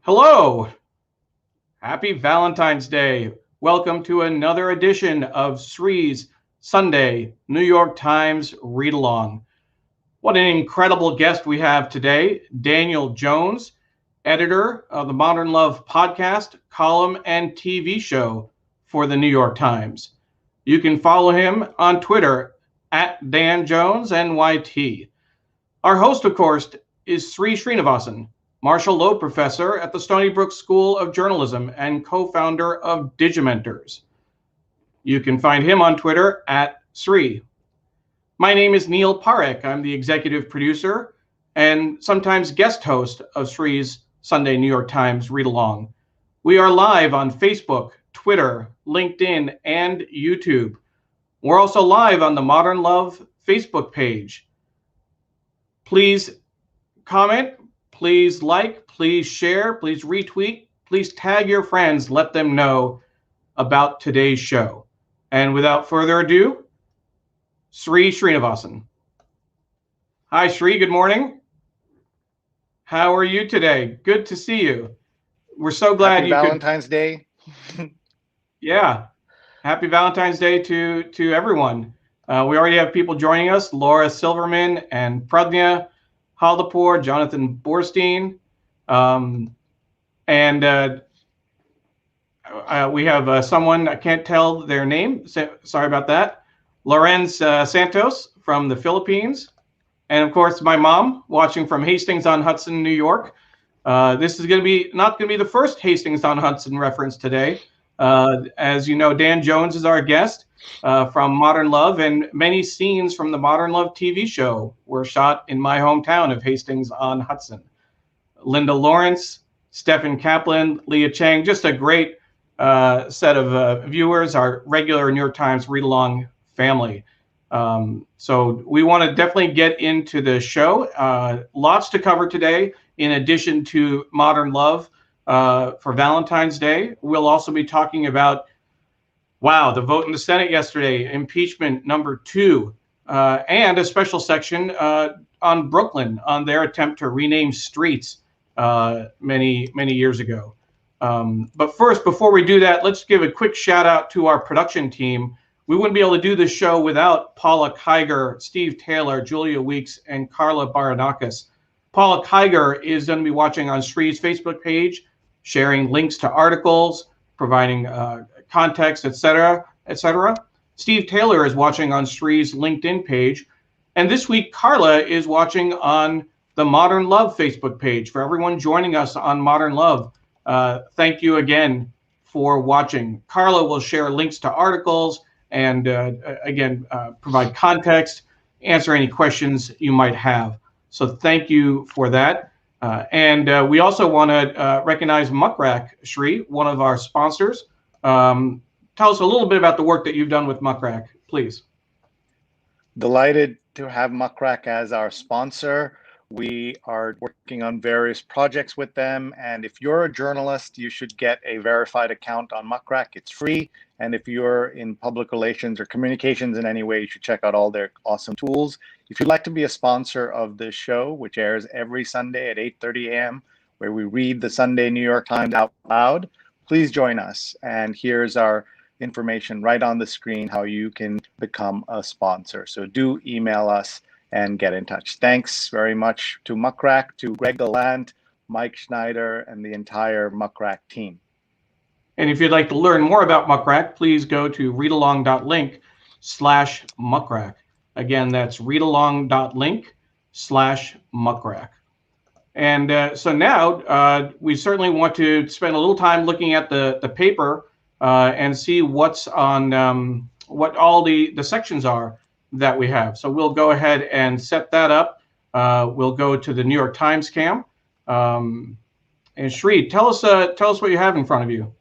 Hello, happy Valentine's Day. Welcome to another edition of Sri's Sunday New York Times Read Along. What an incredible guest we have today, Daniel Jones, editor of the Modern Love podcast, column, and TV show for the New York Times. You can follow him on Twitter at Dan Jones NYT. Our host, of course, is Sri Srinivasan, Marshall Loeb Professor at the Stony Brook School of Journalism and co-founder of Digimentors. You can find him on Twitter at Sri. My name is Neil Parekh. I'm the executive producer and sometimes guest host of Sri's Sunday New York Times Read Along. We are live on Facebook, Twitter, LinkedIn, and YouTube. We're also live on the Modern Love Facebook page. Please comment, please like, please share, please retweet, please tag your friends, let them know about today's show. And without further ado, Sri Srinivasan. Hi, Sri, good morning. How are you today? Good to see you. We're so glad Happy Valentine's Day. Yeah, happy Valentine's Day to everyone. We already have people joining us, Laura Silverman and Pradnya Haldapur, Jonathan Borstein, and we have someone, I can't tell their name, sorry about that, Lorenz Santos from the Philippines, and of course my mom watching from Hastings-on-Hudson, New York. This is not going to be the first Hastings-on-Hudson reference today. As you know, Dan Jones is our guest from Modern Love, and many scenes from the Modern Love TV show were shot in my hometown of Hastings-on-Hudson. Linda Lawrence, Stephen Kaplan, Leah Chang, just a great set of viewers, our regular New York Times read-along family. So we want to definitely get into the show. Lots to cover today in addition to Modern Love. For Valentine's Day, we'll also be talking about, the vote in the Senate yesterday, impeachment number 2, and a special section on Brooklyn, on their attempt to rename streets many years ago. But first, before we do that, let's give a quick shout out to our production team. We wouldn't be able to do this show without Paula Kiger, Steve Taylor, Julia Weeks, and Carla Baranauckas. Paula Kiger is going to be watching on Sri's Facebook page, sharing links to articles, providing context, etc., etc. Steve Taylor is watching on Sri's LinkedIn page. And this week, Carla is watching on the Modern Love Facebook page. For everyone joining us on Modern Love, thank you again for watching. Carla will share links to articles and, again, provide context, answer any questions you might have. So thank you for that. And we also want to recognize MuckRack, Sri, one of our sponsors. Tell us a little bit about the work that you've done with MuckRack, please. Delighted to have MuckRack as our sponsor. We are working on various projects with them. And if you're a journalist, you should get a verified account on MuckRack. It's free. And if you're in public relations or communications in any way, you should check out all their awesome tools. If you'd like to be a sponsor of this show, which airs every Sunday at 8:30 a.m., where we read the Sunday New York Times out loud, please join us. And here's our information right on the screen, how you can become a sponsor. So do email us and get in touch. Thanks very much to MuckRack, to Greg Gallant, Mike Schneider, and the entire MuckRack team. And if you'd like to learn more about MuckRack, please go to readalong.link/MuckRack. Again, that's readalong.link/MuckRack. And so now we certainly want to spend a little time looking at the paper and see what's on, what all the sections are that we have. So we'll go ahead and set that up. We'll go to the New York Times cam. And Sri, tell us what you have in front of you.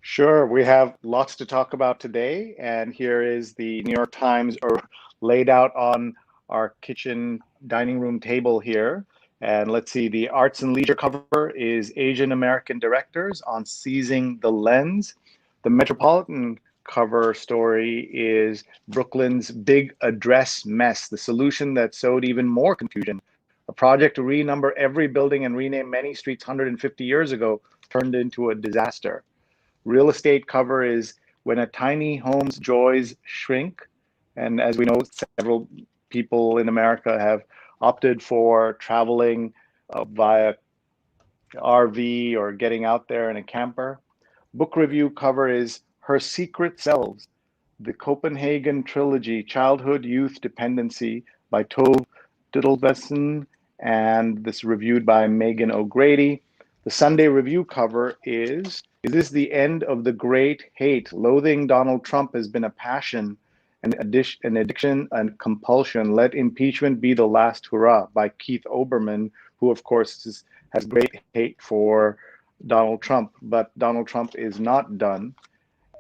Sure, we have lots to talk about today, and here is the New York Times laid out on our kitchen dining room table here. And let's see, the arts and leisure cover is Asian American directors on seizing the lens. The Metropolitan cover story is Brooklyn's big address mess, the solution that sowed even more confusion A project to renumber every building and rename many streets 150 years ago turned into a disaster. Real estate cover is when a tiny home's joys shrink. And as we know, several people in America have opted for traveling via RV or getting out there in a camper. Book review cover is Her Secret Selves, the Copenhagen Trilogy, Childhood Youth Dependency by Tove Ditlevsen, and this reviewed by Megan O'Grady. The Sunday review cover is this the end of the great hate? Loathing Donald Trump has been a passion, an addiction and compulsion. Let impeachment be the last hurrah by Keith Olbermann, who of course has great hate for Donald Trump, but Donald Trump is not done.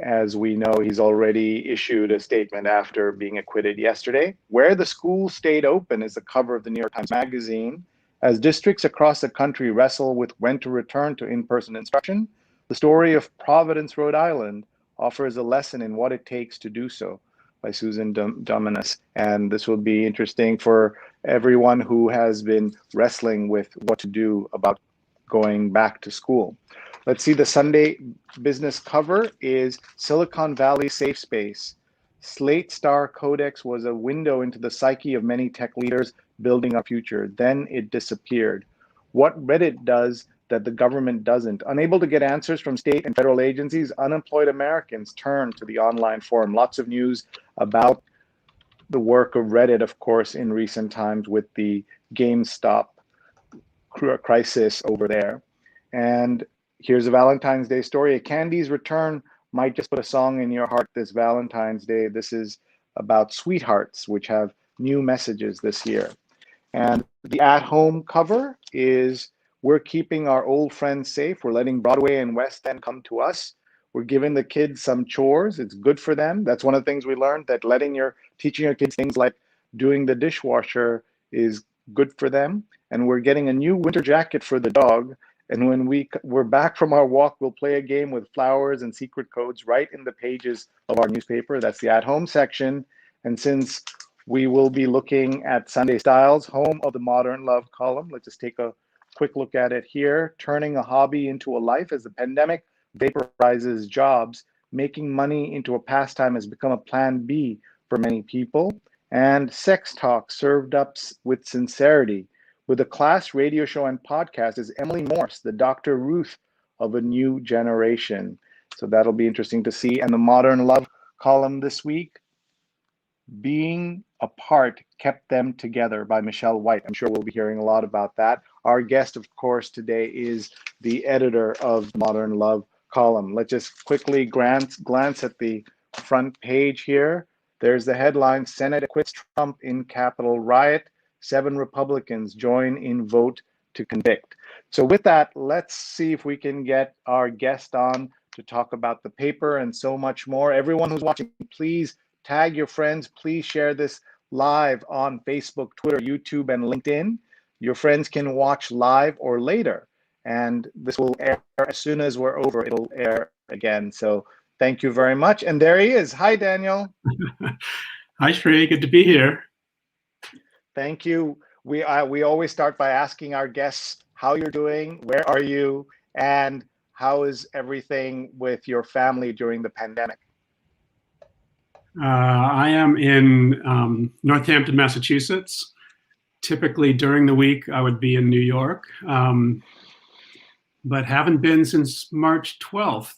As we know, he's already issued a statement after being acquitted yesterday. Where the School Stayed Open is the cover of the New York Times Magazine. As districts across the country wrestle with when to return to in-person instruction, the story of Providence, Rhode Island offers a lesson in what it takes to do so by Susan Dominus. And this will be interesting for everyone who has been wrestling with what to do about going back to school. Let's see, the Sunday business cover is Silicon Valley Safe Space. Slate Star Codex was a window into the psyche of many tech leaders building a future. Then it disappeared. What Reddit does that the government doesn't. Unable to get answers from state and federal agencies, unemployed Americans turn to the online forum. Lots of news about the work of Reddit, of course, in recent times with the GameStop crisis over there. And here's a Valentine's Day story. A Candy's return might just put a song in your heart this Valentine's Day. This is about sweethearts, which have new messages this year. And the at-home cover is We're Keeping Our Old Friends Safe. We're letting Broadway and West End come to us. We're giving the kids some chores. It's good for them. That's one of the things we learned, that teaching your kids things like doing the dishwasher is good for them. And we're getting a new winter jacket for the dog. And when we're back from our walk, we'll play a game with flowers and secret codes right in the pages of our newspaper. That's the at-home section. And since we will be looking at Sunday Styles, home of the Modern Love column, let's just take a quick look at it here. Turning a hobby into a life as the pandemic vaporizes jobs, making money into a pastime has become a plan B for many people. And sex talk served up with sincerity. With a class radio show and podcast is Emily Morse, the Dr. Ruth of a new generation. So that'll be interesting to see. And the Modern Love column this week, Being Apart Kept Them Together by Michelle White. I'm sure we'll be hearing a lot about that. Our guest, of course, today is the editor of the Modern Love column. Let's just quickly glance at the front page here. There's the headline, Senate acquits Trump in Capitol riot. 7 Republicans join in vote to convict. So with that, let's see if we can get our guest on to talk about the paper and so much more. Everyone who's watching, please tag your friends. Please share this live on Facebook, Twitter, YouTube, and LinkedIn. Your friends can watch live or later. And this will air as soon as we're over. It'll air again. So thank you very much. And there he is. Hi, Daniel. Hi, Shrey. Good to be here. Thank you. We always start by asking our guests how you're doing, where are you, and how is everything with your family during the pandemic? I am in Northampton, Massachusetts. Typically during the week, I would be in New York, but haven't been since March 12th.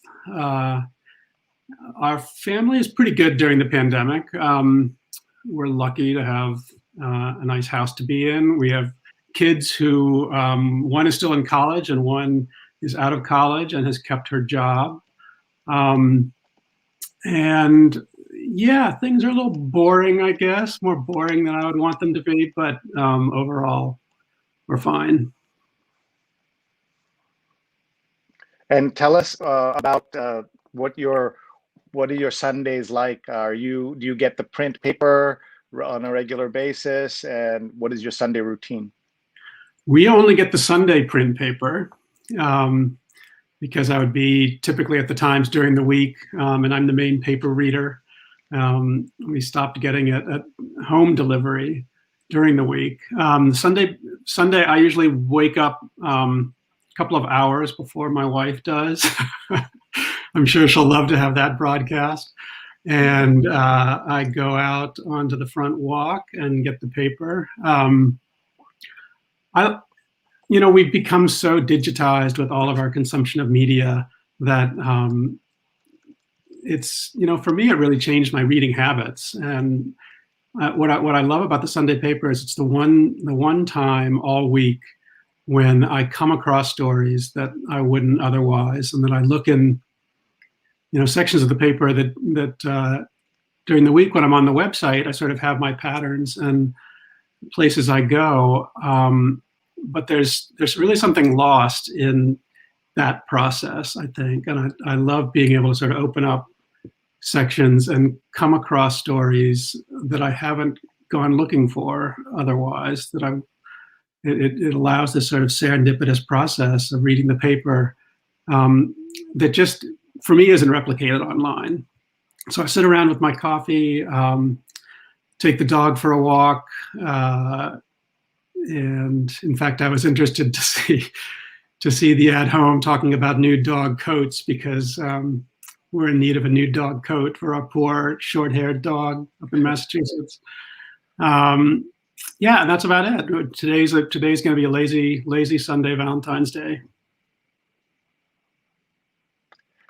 Our family is pretty good during the pandemic. We're lucky to have a nice house to be in. We have kids who, one is still in college and one is out of college and has kept her job. And yeah, things are a little boring, I guess, more boring than I would want them to be, but overall, we're fine. And tell us about what are your Sundays like? Do you get the print paper on a regular basis, and what is your Sunday routine? We only get the Sunday print paper because I would be typically at the Times during the week, and I'm the main paper reader. We stopped getting it at home delivery during the week. Sunday, I usually wake up a couple of hours before my wife does. I'm sure she'll love to have that broadcast. And I go out onto the front walk and get the paper. We've become so digitized with all of our consumption of media that it's, for me, it really changed my reading habits. And what I love about the Sunday paper is it's the one time all week when I come across stories that I wouldn't otherwise, and then I look in, sections of the paper that during the week when I'm on the website, I sort of have my patterns and places I go. But there's really something lost in that process, I think. And I love being able to sort of open up sections and come across stories that I haven't gone looking for otherwise, it allows this sort of serendipitous process of reading the paper that just, for me, isn't replicated online. So I sit around with my coffee, take the dog for a walk, and in fact, I was interested to see the At Home talking about new dog coats, because we're in need of a new dog coat for our poor short-haired dog up in Massachusetts. Yeah, and that's about it. Today's going to be a lazy Sunday, Valentine's Day.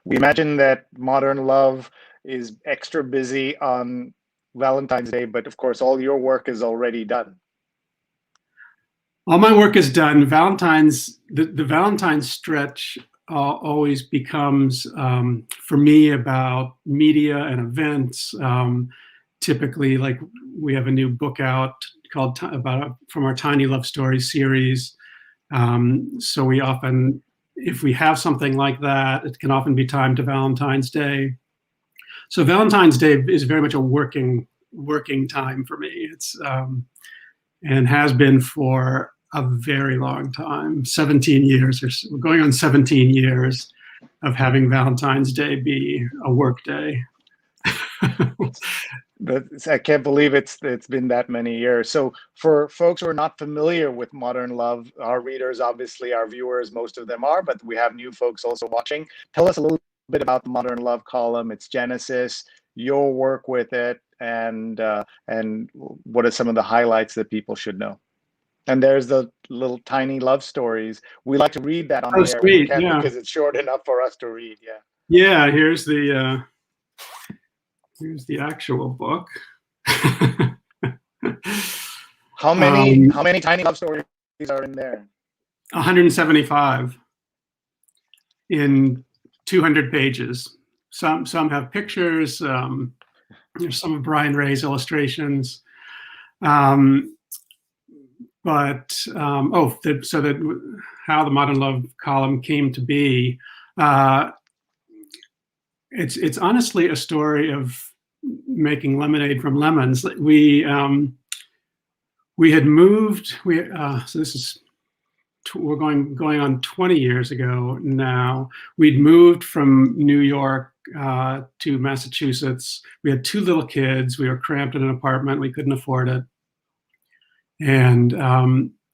We imagine that Modern Love is extra busy on Valentine's Day, but of course, all your work is already done. All my work is done. The Valentine's stretch always becomes, for me, about media and events. Typically, like, we have a new book out called from our Tiny Love Stories series. So we often, if we have something like that, it can often be timed to Valentine's Day. So Valentine's Day is very much a working time for me. It's and has been for a very long time, 17 years, or so. We're going on 17 years of having Valentine's Day be a work day. I can't believe it's been that many years. So for folks who are not familiar with Modern Love, our readers, obviously our viewers, most of them are, but we have new folks also watching. Tell us a little bit about the Modern Love column, its genesis, your work with it, and what are some of the highlights that people should know. And there's the little tiny love stories. We like to read that on the air when we can, because it's short enough for us to read. Yeah. Yeah. Here's the actual book. How many tiny love stories are in there? 175 in 200 pages. Some have pictures. There's some of Brian Ray's illustrations. How the Modern Love column came to be. It's honestly a story of making lemonade from lemons. We had moved. So this is, we're going on 20 years ago now. We'd moved from New York to Massachusetts. We had 2 little kids. We were cramped in an apartment. We couldn't afford it, and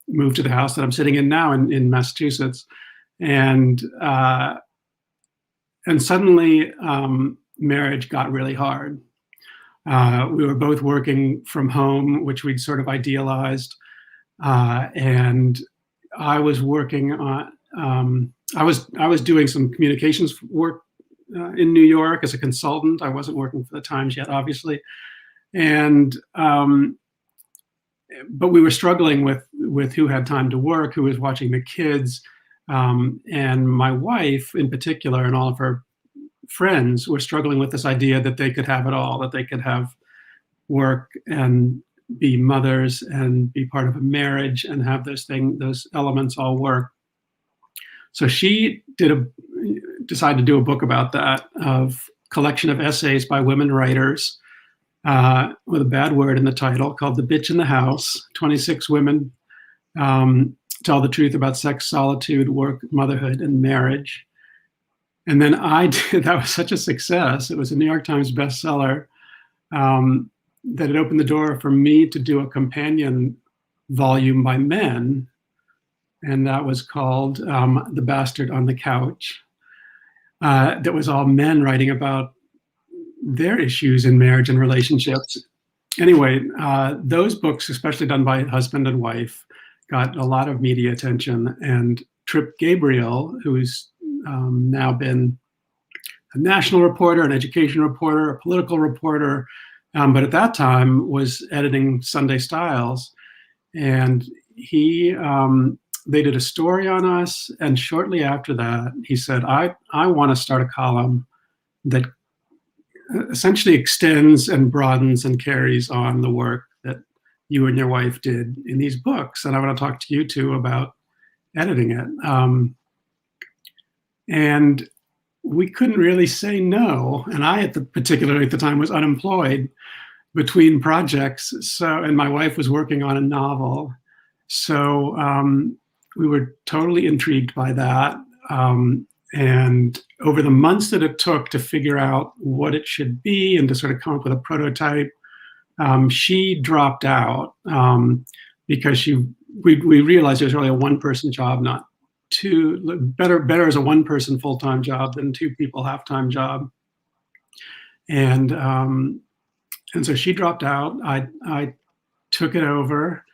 moved to the house that I'm sitting in now in Massachusetts. And suddenly marriage got really hard. We were both working from home, which we'd sort of idealized. And I was working on, I was doing some communications work in New York as a consultant. I wasn't working for the Times yet, obviously. And, but we were struggling with who had time to work, who was watching the kids. And my wife in particular, and all of her friends, were struggling with this idea that they could have it all, that they could have work and be mothers and be part of a marriage and have those elements all work. So she decided to do a book about that, of collection of essays by women writers, with a bad word in the title, called The Bitch in the House. 26 women tell the truth about sex, solitude, work, motherhood, and marriage. And then that was such a success. It was a New York Times bestseller, that it opened the door for me to do a companion volume by men and that was called The Bastard on the Couch. That was all men writing about their issues in marriage and relationships. Anyway, those books, especially done by husband and wife, got a lot of media attention. And Trip Gabriel, who's now been a national reporter, an education reporter, a political reporter, but at that time was editing Sunday Styles. And they did a story on us. And shortly after that, he said, I want to start a column that essentially extends and broadens and carries on the work that you and your wife did in these books. And I want to talk to you two about editing it. And we couldn't really say no. And I, particularly at the time, was unemployed between projects. And my wife was working on a novel. So we were totally intrigued by that. And over the months that it took to figure out what it should be and to sort of come up with a prototype, she dropped out because we realized it was really a one-person job, not two. Better as a one-person full-time job than two people half-time job. And so she dropped out. I took it over,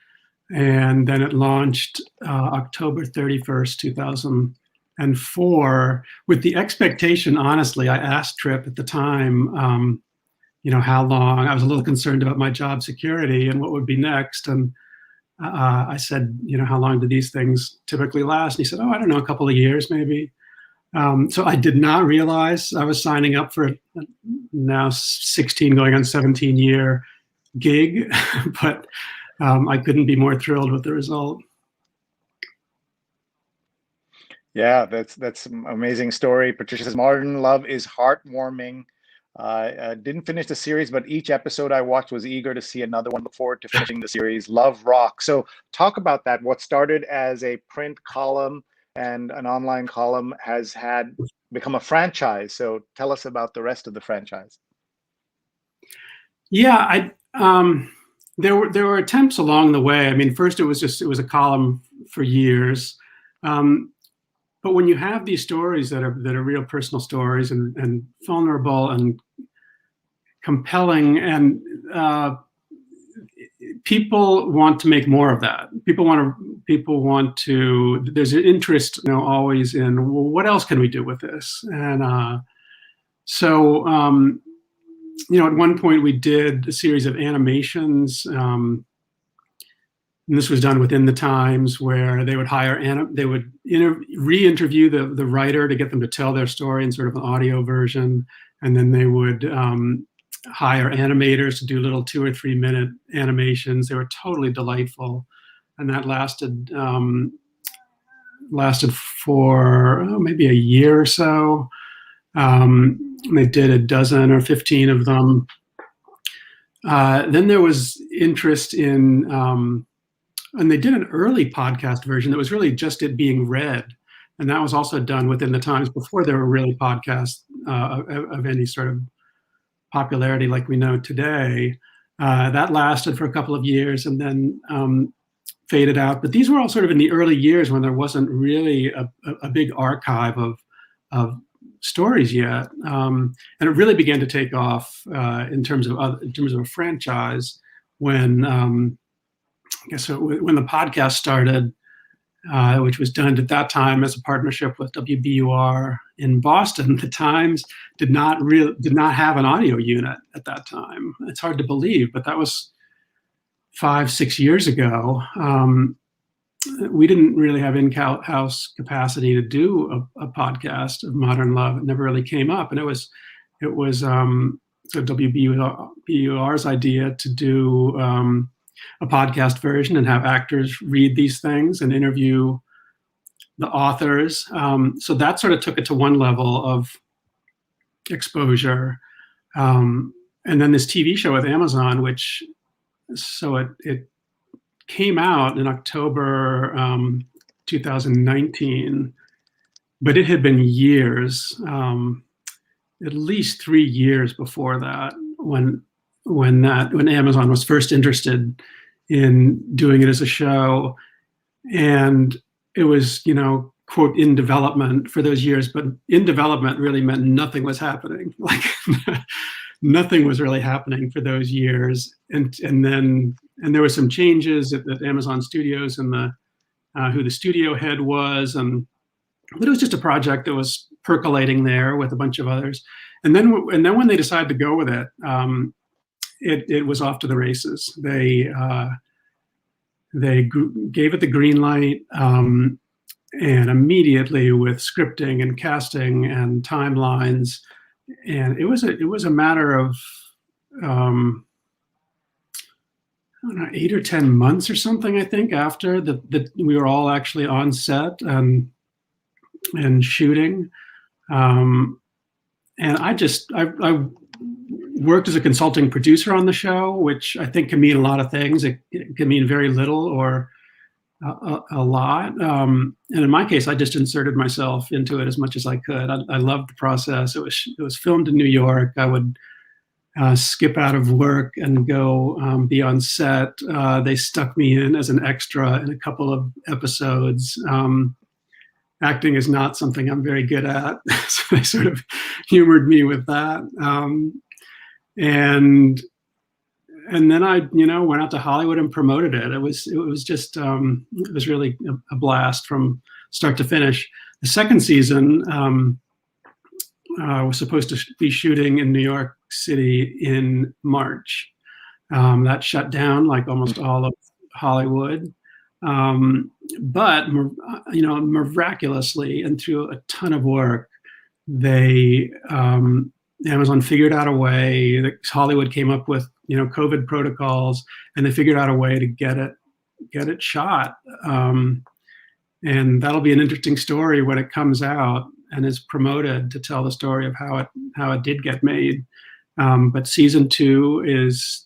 and then it launched October 31st, 2004, with the expectation, honestly, I asked Trip at the time, how long. I was a little concerned about my job security and what would be next. And I said, how long do these things typically last? And he said, I don't know, a couple of years maybe. So I did not realize I was signing up for a now 16 going on 17-year gig, but I couldn't be more thrilled with the result. Yeah, that's an amazing story. Patricia says, Modern Love is heartwarming. Didn't finish the series, but each episode I watched was eager to see another one. Look forward to finishing the series. Love rock. So talk about that. What started as a print column and an online column has become a franchise. So tell us about the rest of the franchise. Yeah, there were attempts along the way. I mean, first it was a column for years. But when you have these stories that are real personal stories and vulnerable and compelling, and people want to make more of that. People want to. There's an interest, always in, well, what else can we do with this? And so at one point we did a series of animations. And this was done within the Times, where they would re-interview the writer to get them to tell their story in sort of an audio version, and then they would hire animators to do little 2 or 3 minute animations. They were totally delightful, and that lasted for maybe a year or so. They did a dozen or 15 of them. Then there was interest in. And they did an early podcast version that was really just it being read. And that was also done within the Times before there were really podcasts of any sort of popularity like we know today. That lasted for a couple of years and then faded out. But these were all sort of in the early years when there wasn't really a big archive of stories yet. And it really began to take off in terms of a franchise when when the podcast started, which was done at that time as a partnership with WBUR in Boston. The Times did not have an audio unit at that time. It's hard to believe, but that was 5-6 years ago. We didn't really have in-house capacity to do a podcast of Modern Love. It never really came up, and it was so WBUR's idea to do a podcast version and have actors read these things and interview the authors. So that sort of took it to one level of exposure. And then this TV show with Amazon, it came out in October 2019, but it had been years, at least 3 years before that, when Amazon was first interested in doing it as a show. And it was, quote, in development for those years, but in development really meant nothing was happening. Like nothing was really happening for those years. And there were some changes at Amazon Studios and who the studio head was. But it was just a project that was percolating there with a bunch of others. And then when they decided to go with it, it was off to the races. They gave it the green light, and immediately with scripting and casting and timelines, and it was a matter of I don't know, 8 or 10 months or something, I think, after that we were all actually on set and shooting. And I worked as a consulting producer on the show, which I think can mean a lot of things. It can mean very little or a lot. And in my case, I just inserted myself into it as much as I could. I loved the process. It was filmed in New York. I would skip out of work and go be on set. They stuck me in as an extra in a couple of episodes. Acting is not something I'm very good at, so they sort of humored me with that. And then I, went out to Hollywood and promoted it. It was just, it was really a blast from start to finish. The second season was supposed to be shooting in New York City in March. That shut down like almost all of Hollywood. But miraculously and through a ton of work, Amazon figured out a way. Hollywood came up with COVID protocols, and they figured out a way to get it shot. And that'll be an interesting story when it comes out and is promoted, to tell the story of how it did get made. But season 2 is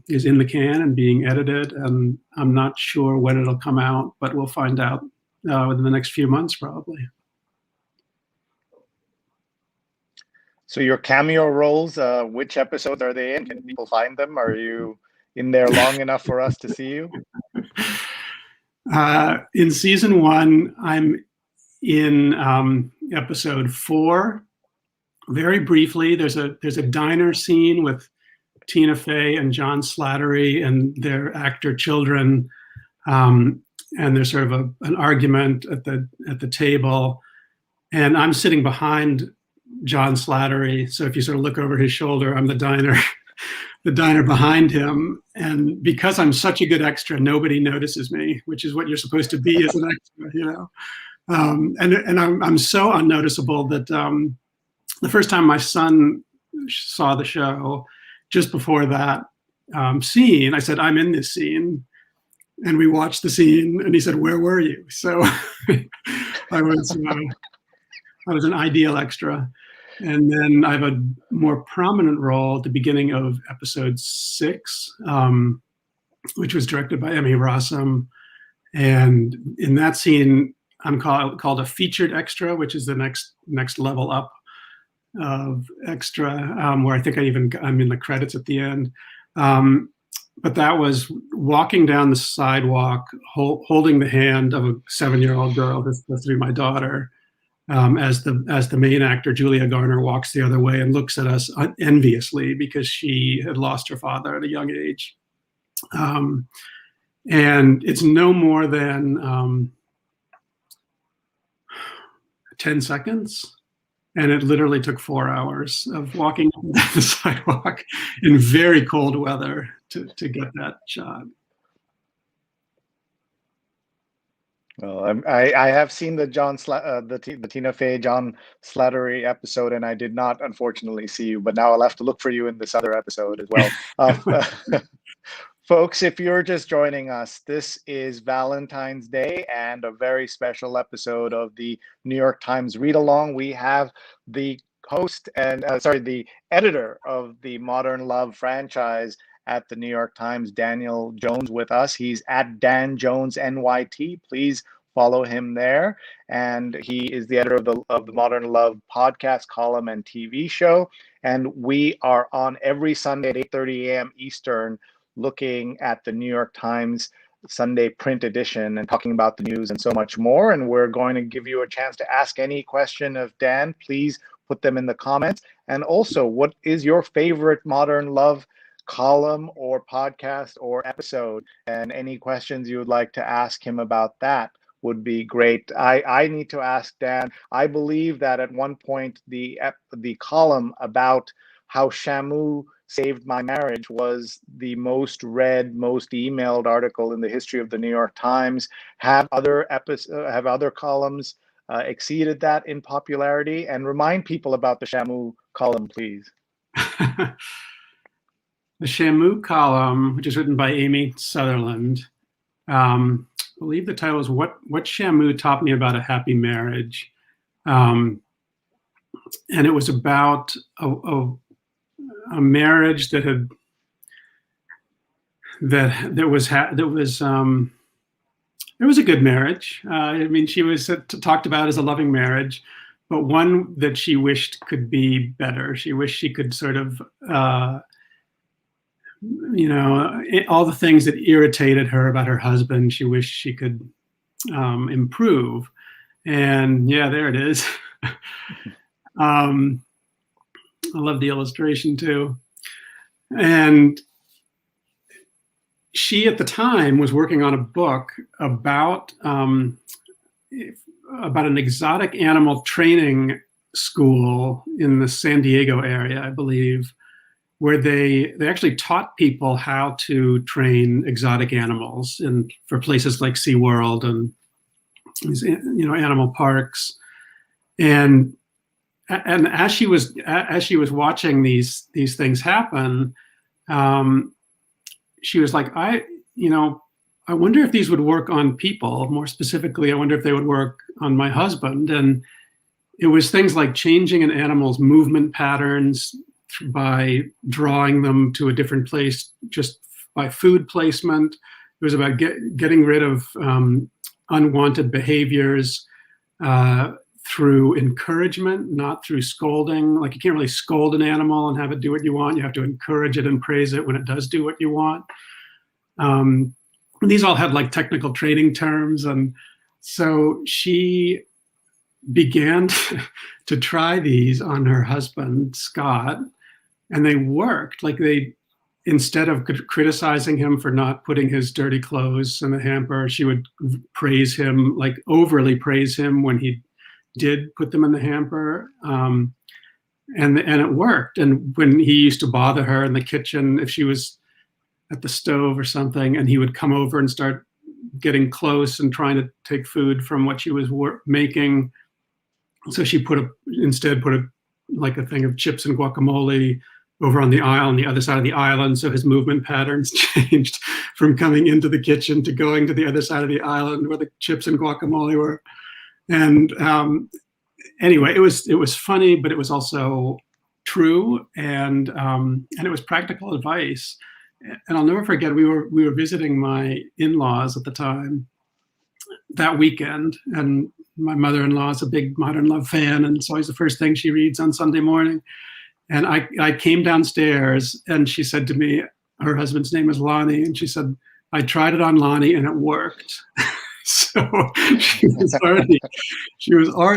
in the can and being edited, and I'm not sure when it'll come out, but we'll find out within the next few months, probably. So your cameo roles, which episodes are they in? Can people find them? Are you in there long enough for us to see you? In season 1, I'm in episode 4. Very briefly, there's a diner scene with Tina Fey and John Slattery and their actor children, and there's sort of an argument at the table, and I'm sitting behind John Slattery. So if you sort of look over his shoulder, I'm the diner behind him. And because I'm such a good extra, nobody notices me, which is what you're supposed to be as an extra, And I'm so unnoticeable that the first time my son saw the show, just before that scene, I said, "I'm in this scene." And we watched the scene, and he said, "Where were you?" So I was an ideal extra. And then I have a more prominent role at the beginning of episode 6, which was directed by Emmy Rossum. And in that scene, I'm called a featured extra, which is the next level up of extra, where I think I'm in the credits at the end. But that was walking down the sidewalk, holding the hand of a 7-year-old girl who's supposed to be my daughter, as the main actor, Julia Garner, walks the other way and looks at us enviously because she had lost her father at a young age. And it's no more than 10 seconds. And it literally took 4 hours of walking down the sidewalk in very cold weather to get that shot. Well, I have seen the the Tina Fey, John Slattery episode, and I did not, unfortunately, see you. But now I'll have to look for you in this other episode as well. Folks, if you're just joining us, this is Valentine's Day and a very special episode of the New York Times Read Along. We have the host and the editor of the Modern Love franchise at the New York Times, Daniel Jones, with us. He's at Dan Jones NYT. Please follow him there. And he is the editor of the Modern Love podcast, column, and TV show. And we are on every Sunday at 8:30 a.m. Eastern, looking at the New York Times Sunday print edition and talking about the news and so much more. And we're going to give you a chance to ask any question of Dan. Please put them in the comments. And also, what is your favorite Modern Love column or podcast or episode? And any questions you would like to ask him about that would be great. I need to ask Dan. I believe that at one point the column about how Shamu saved my marriage was the most read, most emailed article in the history of the New York Times. Have other columns exceeded that in popularity? And remind people about the Shamu column, please. The Shamu column, which is written by Amy Sutherland, I believe the title is "What Shamu Taught Me About a Happy Marriage," and it was about a marriage that was a good marriage. I mean, she was talked about as a loving marriage, but one that she wished could be better. She wished she could sort of, all the things that irritated her about her husband, she wished she could improve. And yeah, there it is. I love the illustration too. And she, at the time, was working on a book about an exotic animal training school in the San Diego area, I believe, where they actually taught people how to train exotic animals for places like SeaWorld and animal parks. And as she was watching these things happen, she was like, I wonder if these would work on people. More specifically, I wonder if they would work on my husband. And it was things like changing an animal's movement patterns by drawing them to a different place just by food placement. It was about getting rid of unwanted behaviors through encouragement, not through scolding. Like, you can't really scold an animal and have it do what you want. You have to encourage it and praise it when it does do what you want. These all had like technical training terms. And so she began to try these on her husband, Scott, and they worked. Like, instead of criticizing him for not putting his dirty clothes in the hamper, she would praise him, like overly praise him when he did put them in the hamper, and it worked. And when he used to bother her in the kitchen, if she was at the stove or something, and he would come over and start getting close and trying to take food from what she was making, so she instead put a thing of chips and guacamole over on the other side of the island, so his movement patterns changed from coming into the kitchen to going to the other side of the island where the chips and guacamole were. And anyway, it was funny, but it was also true, and it was practical advice. And I'll never forget, we were visiting my in-laws at the time that weekend, and my mother-in-law is a big Modern Love fan, and it's always the first thing she reads on Sunday morning. And I came downstairs, and she said to me, her husband's name is Lonnie, and she said, I tried it on Lonnie and it worked. So she was already,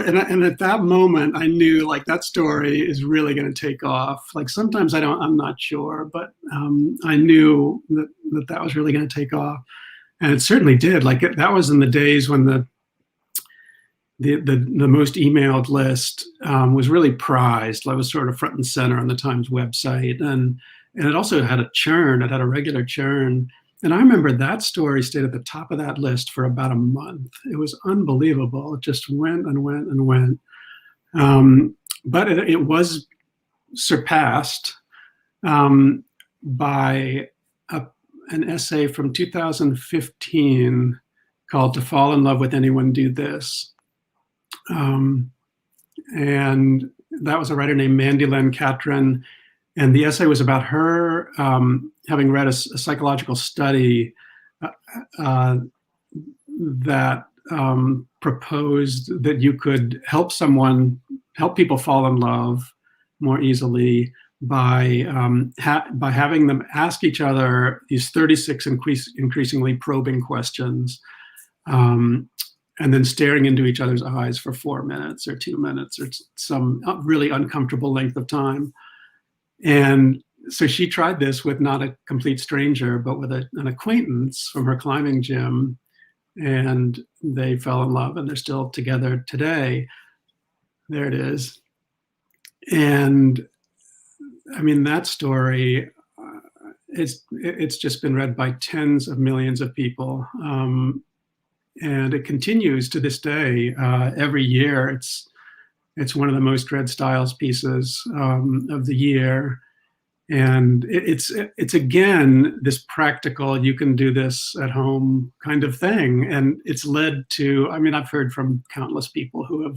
and at that moment I knew, like, that story is really going to take off. Like, sometimes I'm not sure, but I knew that was really going to take off, and it certainly did. Like, that was in the days when the most emailed list was really prized. Like, was sort of front and center on the Times website, and it also had a churn. It had a regular churn. And I remember that story stayed at the top of that list for about a month. It was unbelievable. It just went and went and went. But it was surpassed by an essay from 2015 called "To Fall in Love with Anyone, Do This." And that was a writer named Mandy Len Catron. And the essay was about her having read a psychological study that proposed that you could help people fall in love more easily by having them ask each other these 36 increasingly probing questions, and then staring into each other's eyes for 4 minutes or 2 minutes or some really uncomfortable length of time. And so she tried this with not a complete stranger, but with an acquaintance from her climbing gym, and they fell in love, and they're still together today. There it is. And I mean, that story, it's just been read by tens of millions of people. And it continues to this day. Every year, it's one of the most read Styles pieces of the year. And it's again, this practical, you can do this at home kind of thing. And it's led to, I mean, I've heard from countless people who have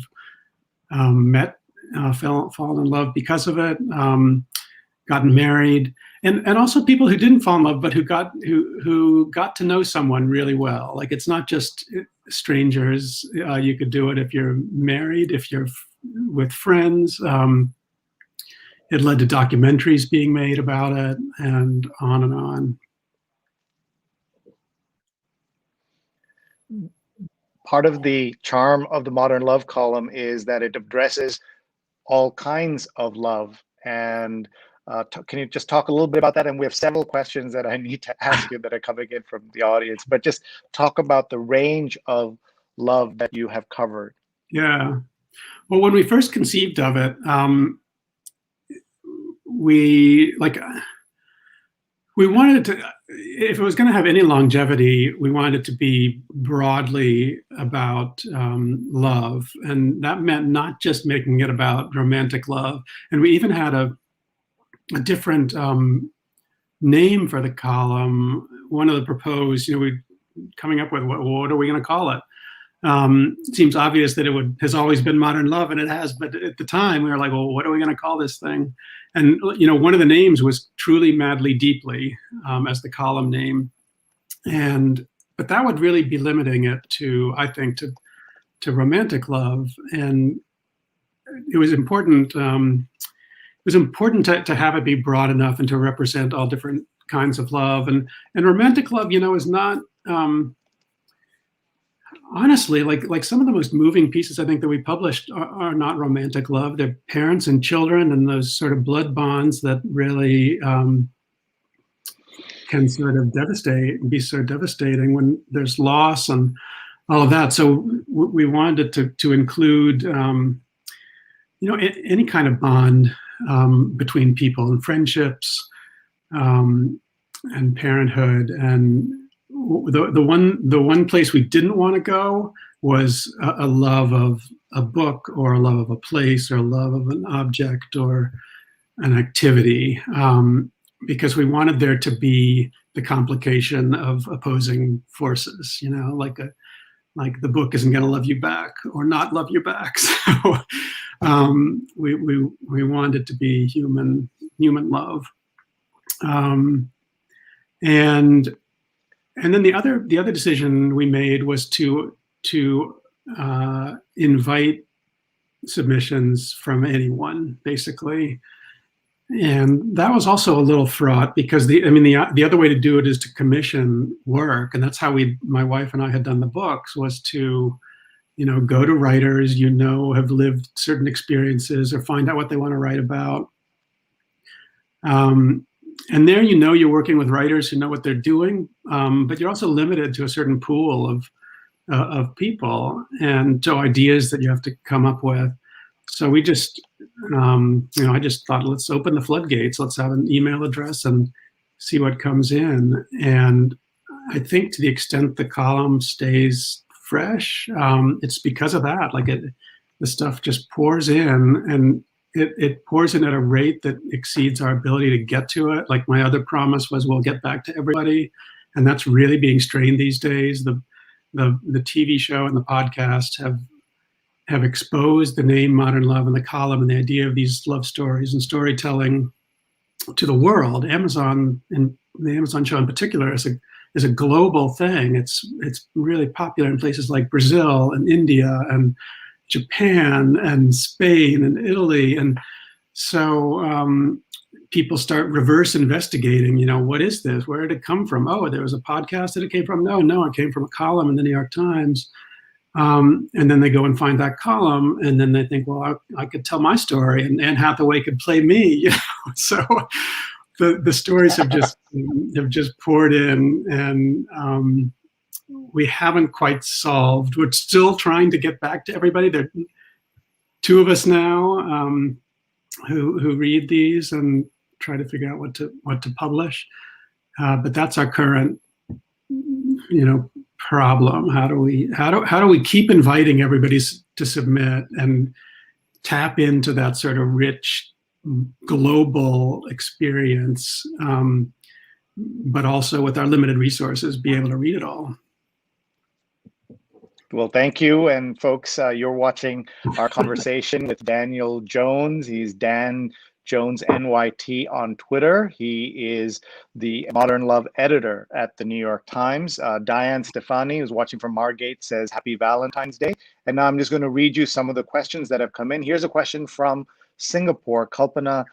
fallen in love because of it, gotten married, and also people who didn't fall in love, but who got to know someone really well. Like, it's not just strangers. You could do it if you're married, if you're with friends. It led to documentaries being made about it, and on and on. Part of the charm of the Modern Love column is that it addresses all kinds of love. And can you just talk a little bit about that? And we have several questions that I need to ask you that are coming in from the audience, but just talk about the range of love that you have covered. Yeah. Well, when we first conceived of it, we wanted to, if it was going to have any longevity, we wanted it to be broadly about love. And that meant not just making it about romantic love. And we even had a different name for the column. One of the proposed, we coming up with what are we going to call it? It seems obvious that has always been Modern Love, and it has, but at the time we were like, well, what are we going to call this thing? And one of the names was Truly, Madly, Deeply, as the column name, but that would really be limiting it to, I think, to romantic love. And it was important. It was important to have it be broad enough and to represent all different kinds of love. And romantic love, is not. Honestly, like some of the most moving pieces I think that we published are not romantic love. They're parents and children and those sort of blood bonds that really can sort of be so devastating when there's loss and all of that. So we wanted to include, any kind of bond between people, and friendships and parenthood. And the one place we didn't want to go was a love of a book, or a love of a place, or a love of an object or an activity, because we wanted there to be the complication of opposing forces. Like the book isn't going to love you back or not love you back. So we wanted it to be human love, and then the other decision we made was to invite submissions from anyone, basically. And that was also a little fraught, because the other way to do it is to commission work, and that's how my wife and I had done the books, was to go to writers have lived certain experiences, or find out what they want to write about. And there, you're working with writers who know what they're doing, but you're also limited to a certain pool of people, and to ideas that you have to come up with. So we just, I just thought, let's open the floodgates. Let's have an email address and see what comes in. And I think to the extent the column stays fresh, it's because of that. Like the stuff just pours in, and it pours in at a rate that exceeds our ability to get to it. Like my other promise was, we'll get back to everybody, and that's really being strained these days. The TV show and the podcast have exposed the name Modern Love and the column and the idea of these love stories and storytelling to the world. Amazon, and the Amazon show in particular, is a global thing. It's really popular in places like Brazil and India and Japan and Spain and Italy. And so people start reverse investigating, what is this? Where did it come from? Oh, there was a podcast that it came from. No, it came from a column in the New York Times. And then they go and find that column, and then they think, well, I could tell my story, and Anne Hathaway could play me. So the stories have just poured in, and we haven't quite solved. We're still trying to get back to everybody. There are two of us now who read these and try to figure out what to publish. But that's our current, problem. How do we keep inviting everybody to submit and tap into that sort of rich global experience, but also with our limited resources, be able to read it all. Well, thank you. And folks, you're watching our conversation with Daniel Jones. He's Dan Jones NYT on Twitter. He is the Modern Love editor at the New York Times. Diane Stefani, who's watching from Margate, says Happy Valentine's Day. And now I'm just going to read you some of the questions that have come in. Here's a question from Singapore. Kalpana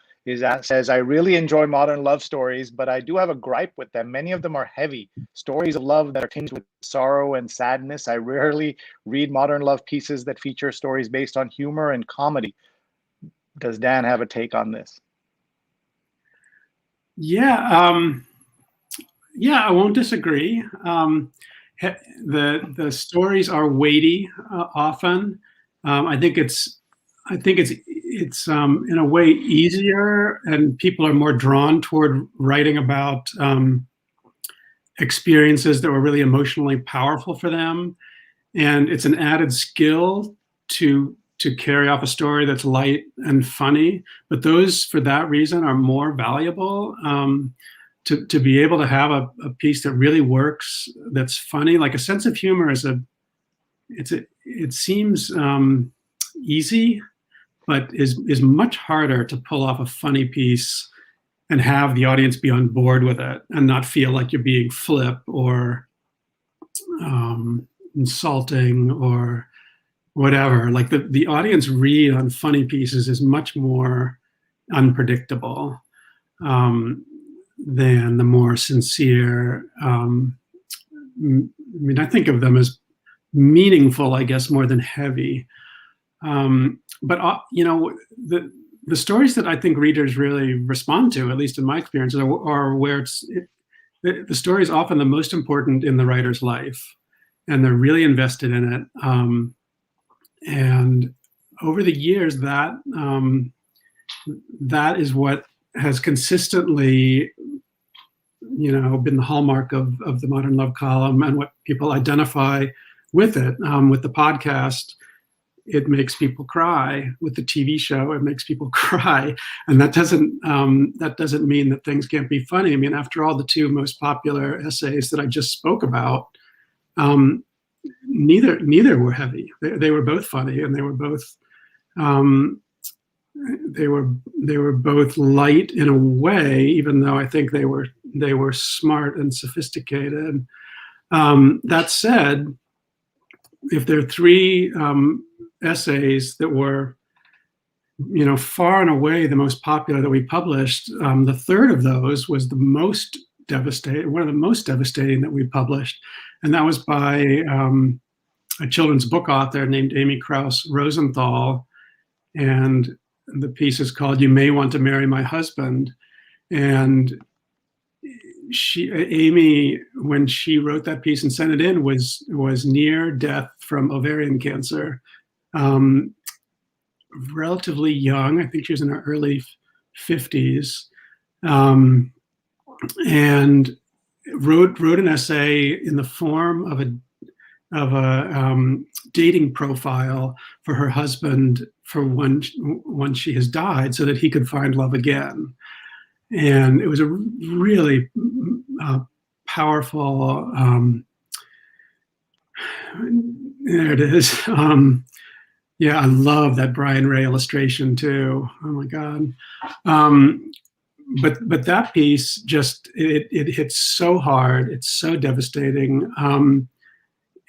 says, I really enjoy modern love stories, but I do have a gripe with them. Many of them are heavy. Stories of love that are tinged with sorrow and sadness. I rarely read modern love pieces that feature stories based on humor and comedy. Does Dan have a take on this? Yeah, I won't disagree. The stories are weighty often. I think it's in a way easier, and people are more drawn toward writing about experiences that were really emotionally powerful for them, and it's an added skill to carry off a story that's light and funny. But those, for that reason, are more valuable. To be able to have a piece that really works, that's funny, like a sense of humor it seems easy, but is much harder to pull off a funny piece and have the audience be on board with it and not feel like you're being flip or insulting or whatever. Like the audience read on funny pieces is much more unpredictable than the more sincere. I think of them as meaningful, I guess, more than heavy. But the stories that I think readers really respond to, at least in my experience, are where the story is often the most important in the writer's life, and they're really invested in it. And over the years, that is what has consistently, been the hallmark of the Modern Love column, and what people identify with it. With the podcast, it makes people cry. With the TV show, it makes people cry, and that doesn't mean that things can't be funny. I mean, after all, the two most popular essays that I just spoke about, neither were heavy. They were both funny, and they were both light in a way, even though I think they were smart and sophisticated. That said, if there are three essays that were, far and away the most popular that we published, the third of those was the most devastating, one of the most devastating that we published, and that was by a children's book author named Amy Kraus Rosenthal, and the piece is called "You May Want to Marry My Husband." And Amy, when she wrote that piece and sent it in, was near death from ovarian cancer, relatively young. I think she was in her early 50s, and wrote an essay in the form of a dating profile for her husband for when she has died, so that he could find love again. And it was a really powerful. There it is. Yeah, I love that Brian Ray illustration too. Oh my God. But that piece just it hits so hard. It's so devastating.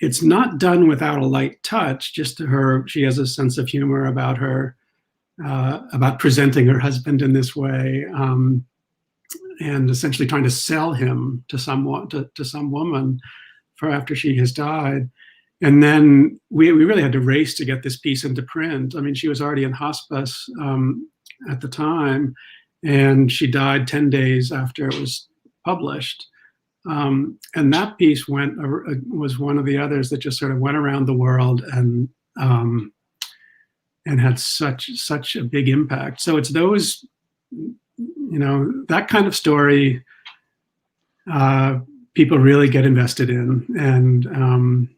It's not done without a light touch. Just to her, she has a sense of humor about her about presenting her husband in this way, and essentially trying to sell him to someone, to some woman, for after she has died. And then we really had to race to get this piece into print. I mean, she was already in hospice at the time, and she died 10 days after it was published. And that piece was one of the others that just sort of went around the world and had such a big impact. So it's those, that kind of story people really get invested in, and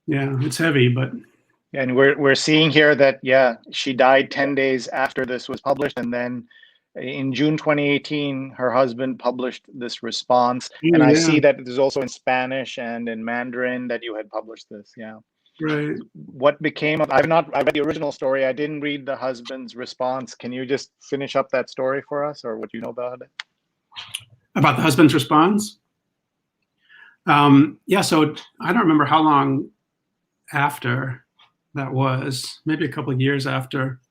yeah, it's heavy, but. And we're seeing here that, yeah, she died 10 days after this was published, and then in June 2018, her husband published this response. And I see that there's also in Spanish and in Mandarin that you had published this. Yeah. Right. What became of, I read the original story. I didn't read the husband's response. Can you just finish up that story for us, or what you know about it? About the husband's response? Yeah, so I don't remember how long after that was, maybe a couple of years after.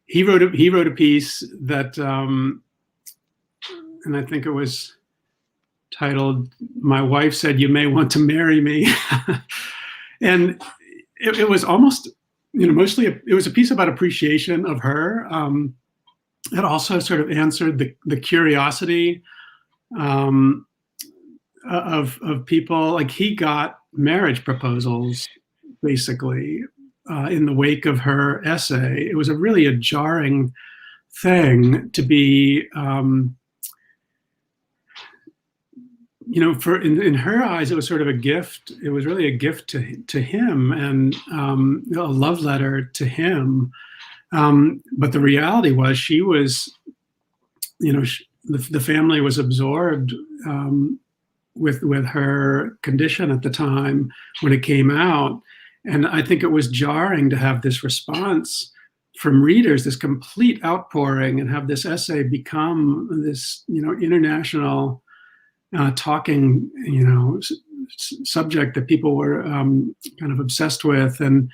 He wrote a piece that, and I think it was titled, "My Wife Said You May Want to Marry Me." And it was almost, mostly, it was a piece about appreciation of her. It also sort of answered the curiosity of people. Like, he got marriage proposals, basically, in the wake of her essay. It was really a jarring thing to be, in her eyes, it was sort of a gift. It was really a gift to him, and a love letter to him. But the reality was, she was, the family was absorbed with her condition at the time when it came out. And I think it was jarring to have this response from readers, this complete outpouring, and have this essay become this, international talking, subject that people were kind of obsessed with. And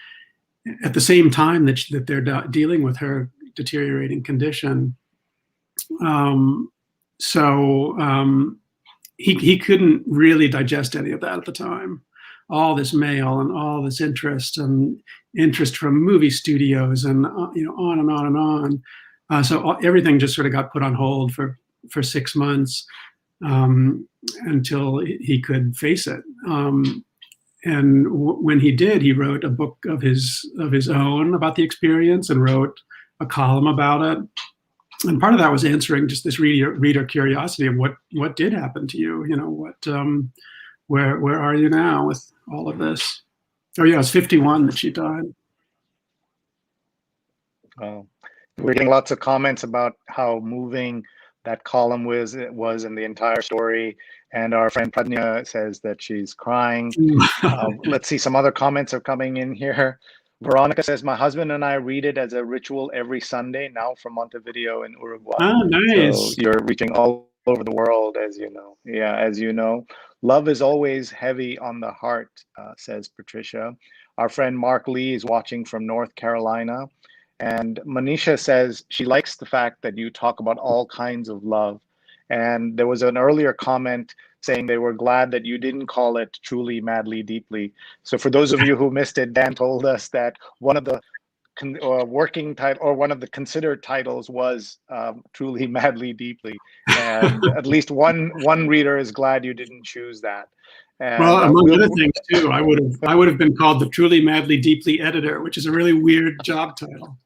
at the same time that they're dealing with her deteriorating condition. He couldn't really digest any of that at the time. All this mail and all this interest from movie studios and on and on and on. So everything just sort of got put on hold for 6 months until he could face it. And when he did, he wrote a book of his own about the experience and wrote a column about it. And part of that was answering just this reader curiosity of what did happen to you. Where are you now with all of this? Oh yeah, it was 51 that she died. We're getting lots of comments about how moving that column was in the entire story. And our friend Pradnya says that she's crying. Let's see, some other comments are coming in here. Veronica says, "My husband and I read it as a ritual every Sunday, now from Montevideo in Uruguay." Oh, nice. So you're reaching all over the world, as you know. Yeah, as you know. "Love is always heavy on the heart," says Patricia. Our friend Mark Lee is watching from North Carolina. And Manisha says she likes the fact that you talk about all kinds of love. And there was an earlier comment saying they were glad that you didn't call it Truly, Madly, Deeply. So for those of you who missed it, Dan told us that one of the working title, or one of the considered titles, was Truly, Madly, Deeply. And at least one reader is glad you didn't choose that. And, well, among other things too, I would have been called the Truly, Madly, Deeply editor, which is a really weird job title.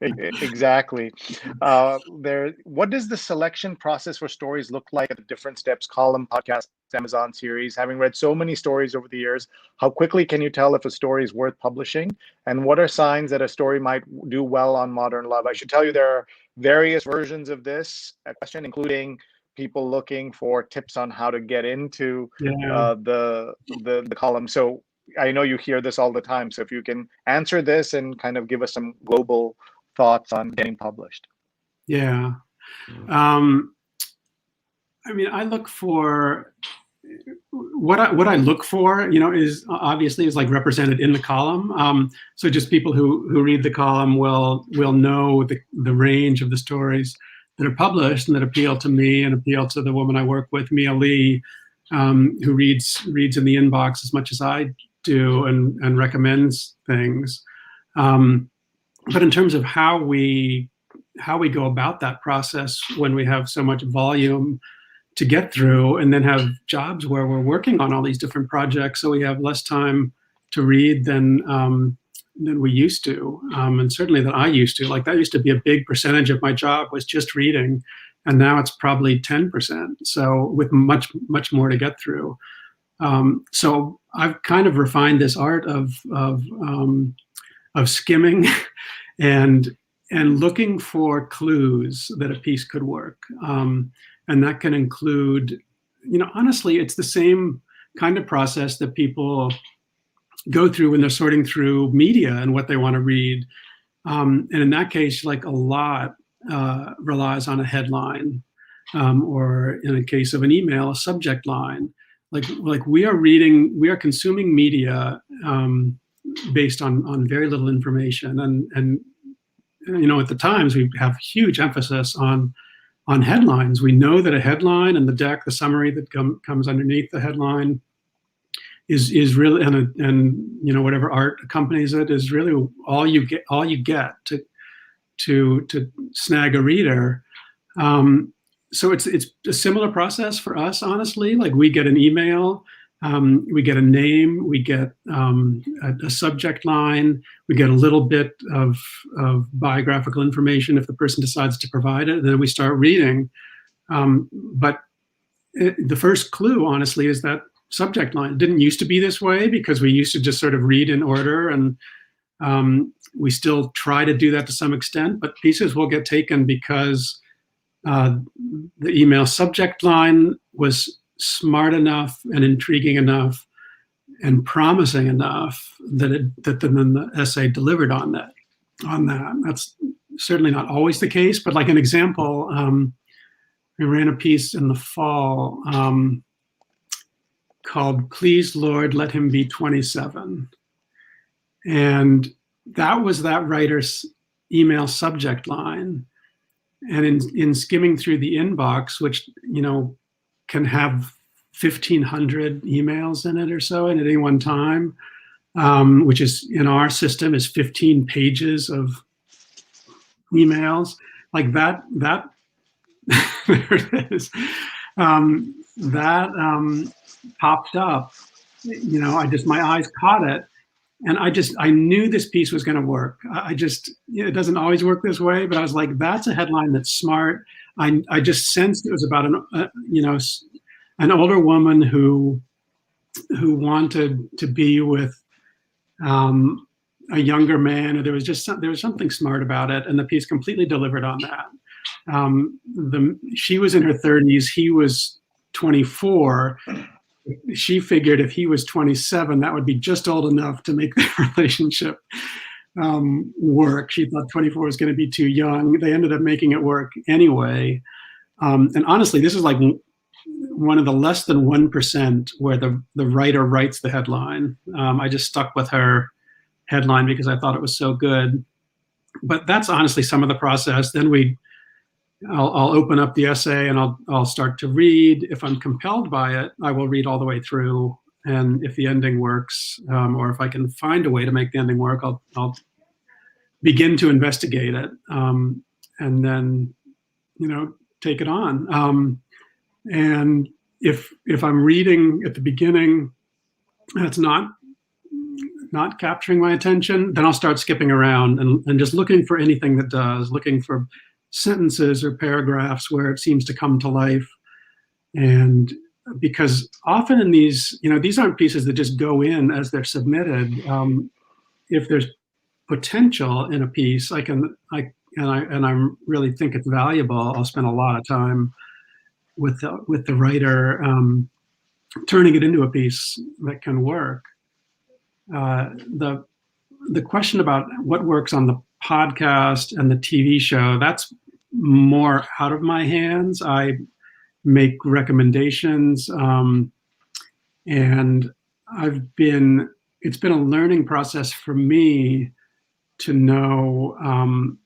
Exactly. What does the selection process for stories look like at the different steps? Column, podcast, Amazon series. Having read so many stories over the years, how quickly can you tell if a story is worth publishing? And what are signs that a story might do well on Modern Love? I should tell you there are various versions of this question, including people looking for tips on how to get into the column. So I know you hear this all the time. So if you can answer this and kind of give us some global thoughts on getting published. Yeah. I mean, I look for, what I look for, is obviously is like represented in the column. So just people who read the column will know the range of the stories that are published and that appeal to me and appeal to the woman I work with, Mia Lee, who reads in the inbox as much as I do and recommends things. But in terms of how we go about that process when we have so much volume to get through, and then have jobs where we're working on all these different projects, so we have less time to read than we used to, and certainly that I used to. Like, that used to be a big percentage of my job was just reading, and now it's probably 10%. So with much more to get through. So I've kind of refined this art of skimming and looking for clues that a piece could work. And that can include, honestly, it's the same kind of process that people go through when they're sorting through media and what they want to read. And in that case, like, a lot relies on a headline, or in a case of an email, a subject line. Like we are consuming media based on very little information. And at the Times, we have huge emphasis on headlines. We know that a headline and the summary that comes underneath the headline is really, and whatever art accompanies it, is really all you get to snag a reader. So it's a similar process for us, honestly. Like, we get an email, we get a name, we get a subject line, we get a little bit of biographical information if the person decides to provide it, and then we start reading. But the first clue, honestly, is that subject line. It didn't used to be this way, because we used to just sort of read in order, and we still try to do that to some extent, but pieces will get taken because the email subject line was smart enough and intriguing enough and promising enough that then the essay delivered on that. That's certainly not always the case, but like an example, we ran a piece in the fall called "Please Lord, Let Him Be 27." And that was that writer's email subject line. And in skimming through the inbox, which, can have 1,500 emails in it or so at any one time, which is, in our system, is 15 pages of emails. Like that there it is. That popped up. My eyes caught it. And I knew this piece was going to work. It doesn't always work this way, but I was like, that's a headline that's smart. I just sensed it was about an older woman who wanted to be with a younger man. There was something smart about it, and the piece completely delivered on that. She was in her 30s. He was 24. She figured if he was 27, that would be just old enough to make the relationship work. She thought 24 was going to be too young. They ended up making it work anyway. And honestly, this is like one of the less than 1% where the writer writes the headline. I just stuck with her headline because I thought it was so good. But that's honestly some of the process. Then I'll open up the essay and I'll start to read. If I'm compelled by it, I will read all the way through. And if the ending works, or if I can find a way to make the ending work, I'll begin to investigate it, and then, take it on. And if I'm reading at the beginning, that's not capturing my attention, then I'll start skipping around and just looking for anything that does, looking for sentences or paragraphs where it seems to come to life. And because often in these aren't pieces that just go in as they're submitted. If there's potential in a piece, I really think it's valuable, I'll spend a lot of time with the writer turning it into a piece that can work. The question about what works on the podcast and the TV show, that's more out of my hands. I make recommendations. And it's been a learning process for me to know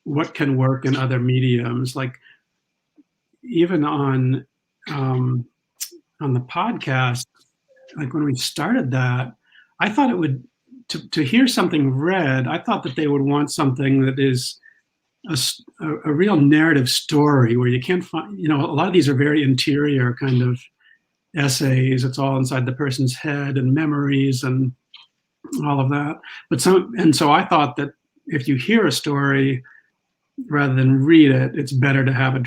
what can work in other mediums. Like even on the podcast, like when we started that, I thought it would, to hear something read, I thought that they would want something that is a real narrative story where you can't find, a lot of these are very interior kind of essays. It's all inside the person's head and memories and all of that. So I thought that if you hear a story rather than read it, it's better to have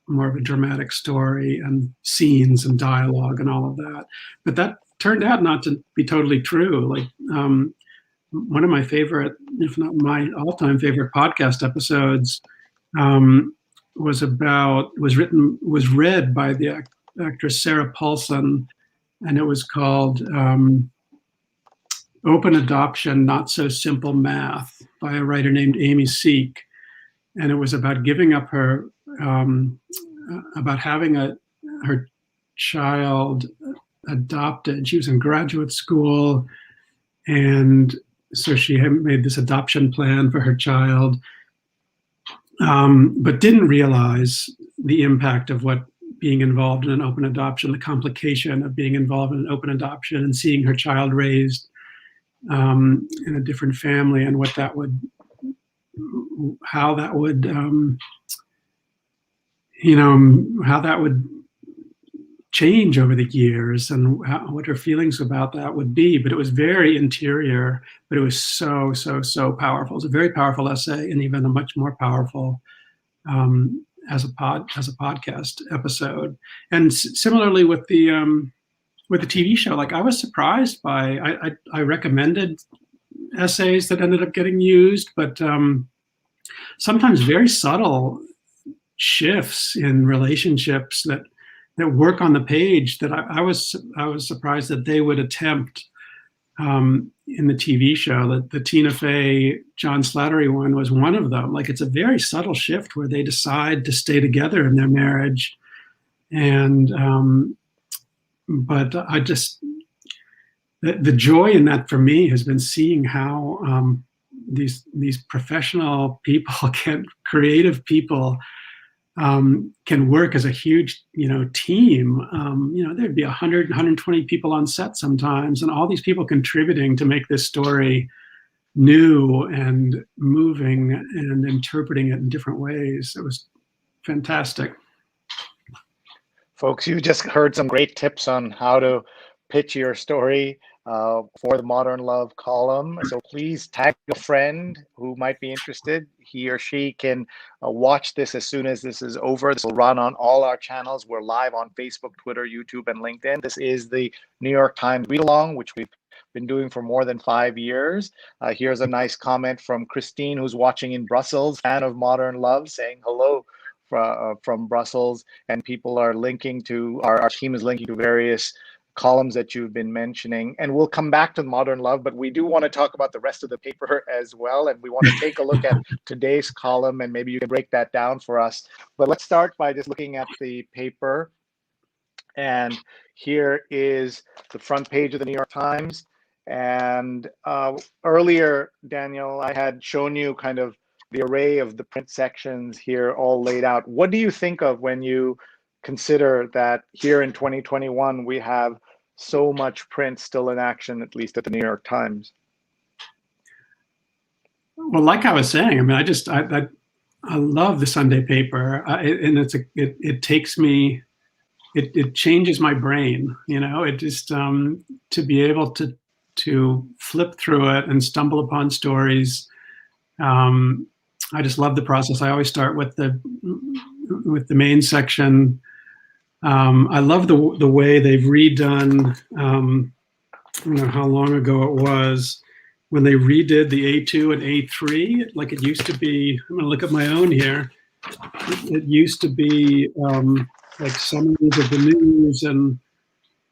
more of a dramatic story and scenes and dialogue and all of that. But that turned out not to be totally true. Like one of my favorite, if not my all-time favorite podcast episodes was read by the actress Sarah Paulson, and it was called Open Adoption, Not So Simple Math by a writer named Amy Seek. And it was about giving up about having her child adopted. She was in graduate school, and so she had made this adoption plan for her child, but didn't realize the impact of what being involved in an open adoption, the complication of being involved in an open adoption and seeing her child raised in a different family, and how that would change over the years, and what her feelings about that would be. But it was very interior, but it was so powerful. It's a very powerful essay, and even a much more powerful as a podcast episode. And similarly with the TV show, like I was surprised by, I recommended essays that ended up getting used, but sometimes very subtle shifts in relationships that work on the page that I was surprised that they would attempt in the TV show. The Tina Fey, John Slattery one was one of them. Like it's a very subtle shift where they decide to stay together in their marriage. And but I just, the joy in that for me has been seeing how these professional people, creative people, can work as a huge, team. There'd be 100, 120 people on set sometimes, and all these people contributing to make this story new and moving and interpreting it in different ways. It was fantastic. Folks, you just heard some great tips on how to pitch your story for the Modern Love column. So please tag a friend who might be interested. He or she can watch this as soon as this is over. This will run on all our channels. We're live on Facebook, Twitter, YouTube, and LinkedIn. This is the New York Times Read Along, which we've been doing for more than 5 years. Here's a nice comment from Christine, who's watching in Brussels, fan of Modern Love, saying hello from Brussels. And people are linking to, our team is linking to various columns that you've been mentioning, and we'll come back to Modern Love, but we do want to talk about the rest of the paper as well, and we want to take a look at today's column, and maybe you can break that down for us. But let's start by just looking at the paper, and here is the front page of the New York Times. And earlier, Daniel, I had shown you kind of the array of the print sections here all laid out. What do you think of when you consider that here in 2021 we have so much print still in action, at least at the New York Times? Well, like I was saying, I mean, I love the Sunday paper, and it takes me, it changes my brain. It just to be able to flip through it and stumble upon stories. I just love the process. I always start with the main section. I love the way they've redone, I don't know how long ago it was, when they redid the A2 and A3, like it used to be. I'm going to look at my own here. It used to be like summaries of the news, and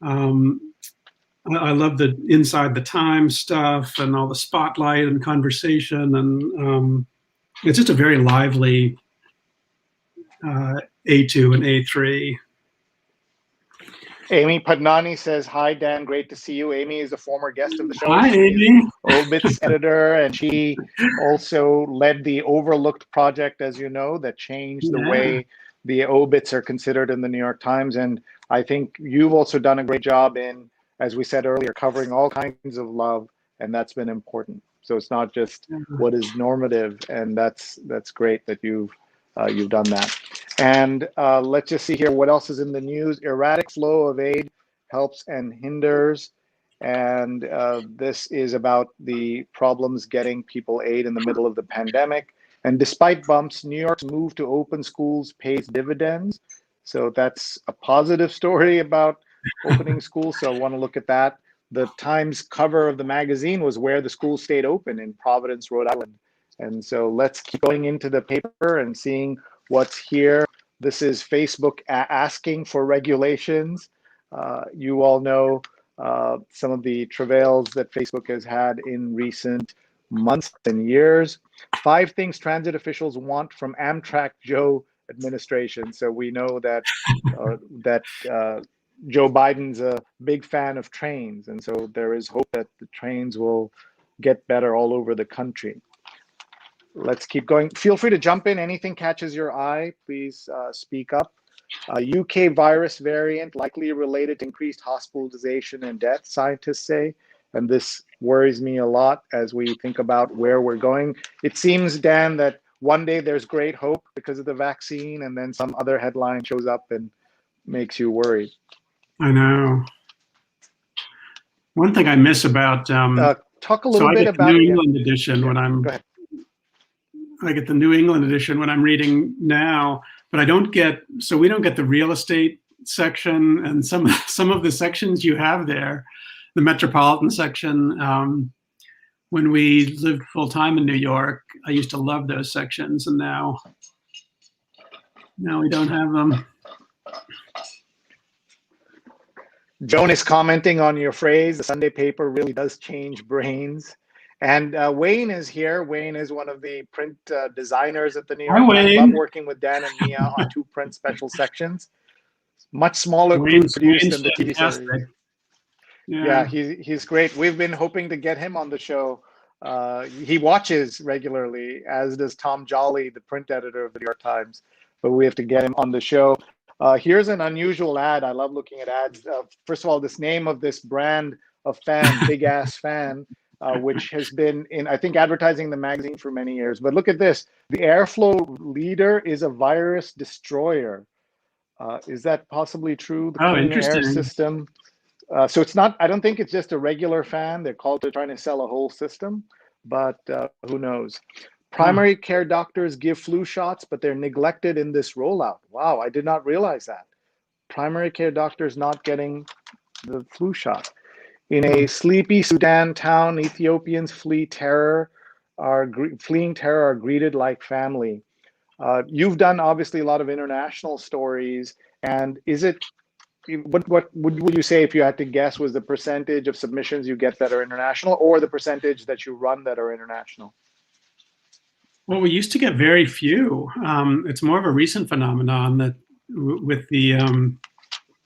I love the inside the Times stuff and all the spotlight and conversation, and it's just a very lively A2 and A3. Amy Padnani says, hi, Dan, great to see you. Amy is a former guest of the show. Hi, She's Amy. Obits editor, and she also led the Overlooked project, as you know, that changed the way the obits are considered in the New York Times. And I think you've also done a great job in, as we said earlier, covering all kinds of love, and that's been important. So it's not just what is normative, and that's great that you've done that. And let's just see here what else is in the news. Erratic flow of aid helps and hinders. And this is about the problems getting people aid in the middle of the pandemic. And despite bumps, New York's move to open schools pays dividends. So that's a positive story about opening schools. So I want to look at that. The Times cover of the magazine was where the school stayed open in Providence, Rhode Island. And so let's keep going into the paper and seeing what's here. This is Facebook asking for regulations. You all know some of the travails that Facebook has had in recent months and years. 5 things transit officials want from Amtrak Joe administration. So we know that Joe Biden's a big fan of trains, and so there is hope that the trains will get better all over the country. Let's keep going. Feel free to jump in. Anything catches your eye, please speak up. UK virus variant likely related to increased hospitalization and death, scientists say. And this worries me a lot as we think about where we're going. It seems, Dan, that one day there's great hope because of the vaccine, and then some other headline shows up and makes you worried. I know. One thing I miss about talk a little bit about the New England edition when I'm. Go ahead. I get the New England edition when I'm reading now, but I don't get. So we don't get the real estate section and some of the sections you have there, the metropolitan section. When we lived full time in New York, I used to love those sections, and now we don't have them. Joan is commenting on your phrase, the Sunday paper really does change brains. And Wayne is here. Wayne is one of the print designers at the New York Times. I love working with Dan and Mia on 2 print special sections. Much smaller produced than the TV series. Yeah, he's great. We've been hoping to get him on the show. He watches regularly, as does Tom Jolly, the print editor of the New York Times. But we have to get him on the show. Here's an unusual ad. I love looking at ads. First of all, this name of this brand of fan, Big Ass Fan, which has been in, I think, advertising the magazine for many years. But look at this. The airflow leader is a virus destroyer. Is that possibly true? The clean air system. So it's not, I don't think it's just a regular fan. They're called to trying to sell a whole system, but who knows? Primary care doctors give flu shots, but they're neglected in this rollout. Wow, I did not realize that. Primary care doctors not getting the flu shot. In a sleepy Sudan town, Ethiopians fleeing terror are greeted like family. You've done obviously a lot of international stories, and is it, what would you say, if you had to guess, was the percentage of submissions you get that are international, or the percentage that you run that are international? Well, we used to get very few. It's more of a recent phenomenon that with the,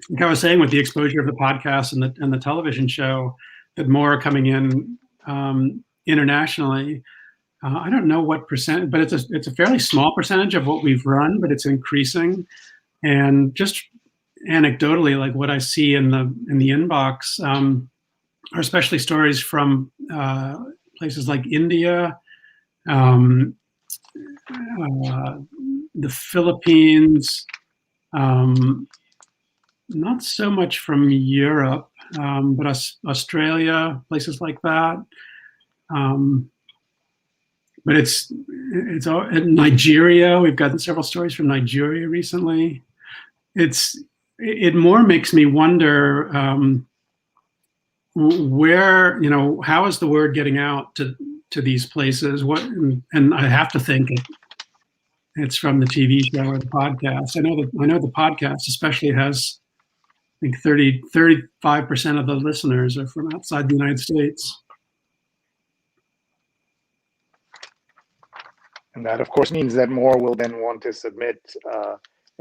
like I was saying, with the exposure of the podcast and the television show, that more are coming in internationally. I don't know what percent, but it's a fairly small percentage of what we've run, but it's increasing. And just anecdotally, like what I see in the inbox are especially stories from places like India, the Philippines, not so much from Europe, but Australia, places like that. But it's in Nigeria. We've gotten several stories from Nigeria recently. It more makes me wonder where, how is the word getting out to these places? And I have to think it's from the TV show or the podcast. I know the podcast especially has, I think 35% of the listeners are from outside the United States. And that, of course, means that more will then want to submit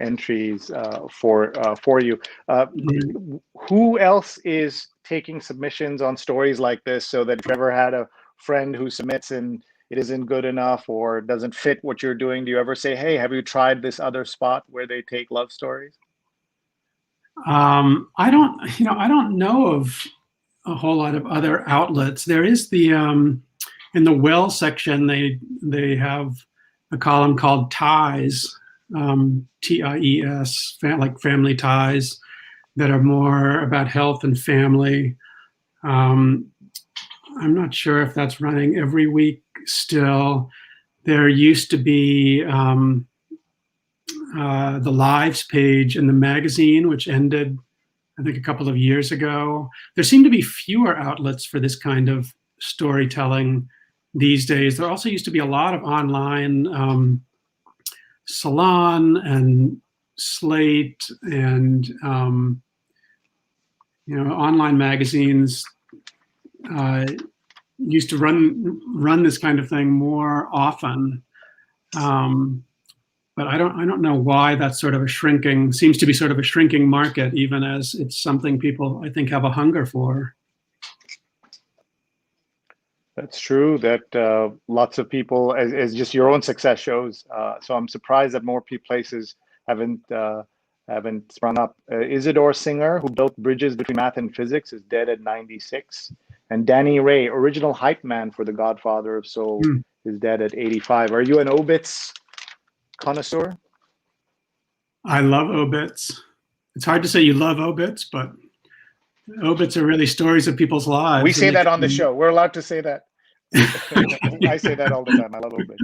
entries for you. Who else is taking submissions on stories like this, so that if you ever had a friend who submits and it isn't good enough or doesn't fit what you're doing, do you ever say, hey, have you tried this other spot where they take love stories? I don't know of a whole lot of other outlets. There is the in the Well section, they have a column called Ties, TIES, like family ties, that are more about health and family. I'm not sure if that's running every week still. There used to be the Lives page in the magazine, which ended, I think, a couple of years ago. There seem to be fewer outlets for this kind of storytelling these days. There also used to be a lot of online Salon and Slate and online magazines used to run this kind of thing more often. But I don't know why that's seems to be sort of a shrinking market, even as it's something people, I think, have a hunger for. That's true, that lots of people, as just your own success shows. So I'm surprised that more places haven't sprung up. Isidore Singer, who built bridges between math and physics, is dead at 96. And Danny Ray, original hype man for The Godfather of Soul, is dead at 85. Are you an obits connoisseur? I love obits. It's hard to say you love obits, but obits are really stories of people's lives. We say that on the show. We're allowed to say that. I say that all the time. I love obits.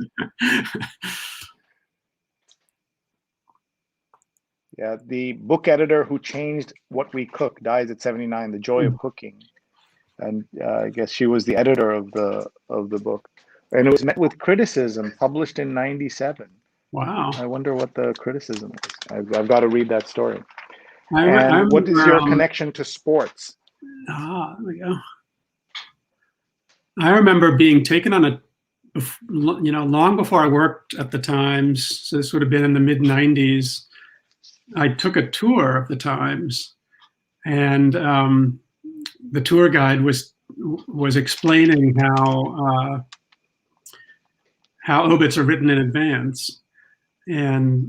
Yeah, the book editor who changed what we cook dies at 79. The Joy of Cooking, and I guess she was the editor of the book, and it was met with criticism. Published in 97. Wow. I wonder what the criticism is. I've got to read that story. I remember, what is your connection to sports? There we go. I remember being taken on long before I worked at the Times, so this would have been in the mid 90s. I took a tour of the Times, and the tour guide was explaining how obits are written in advance. And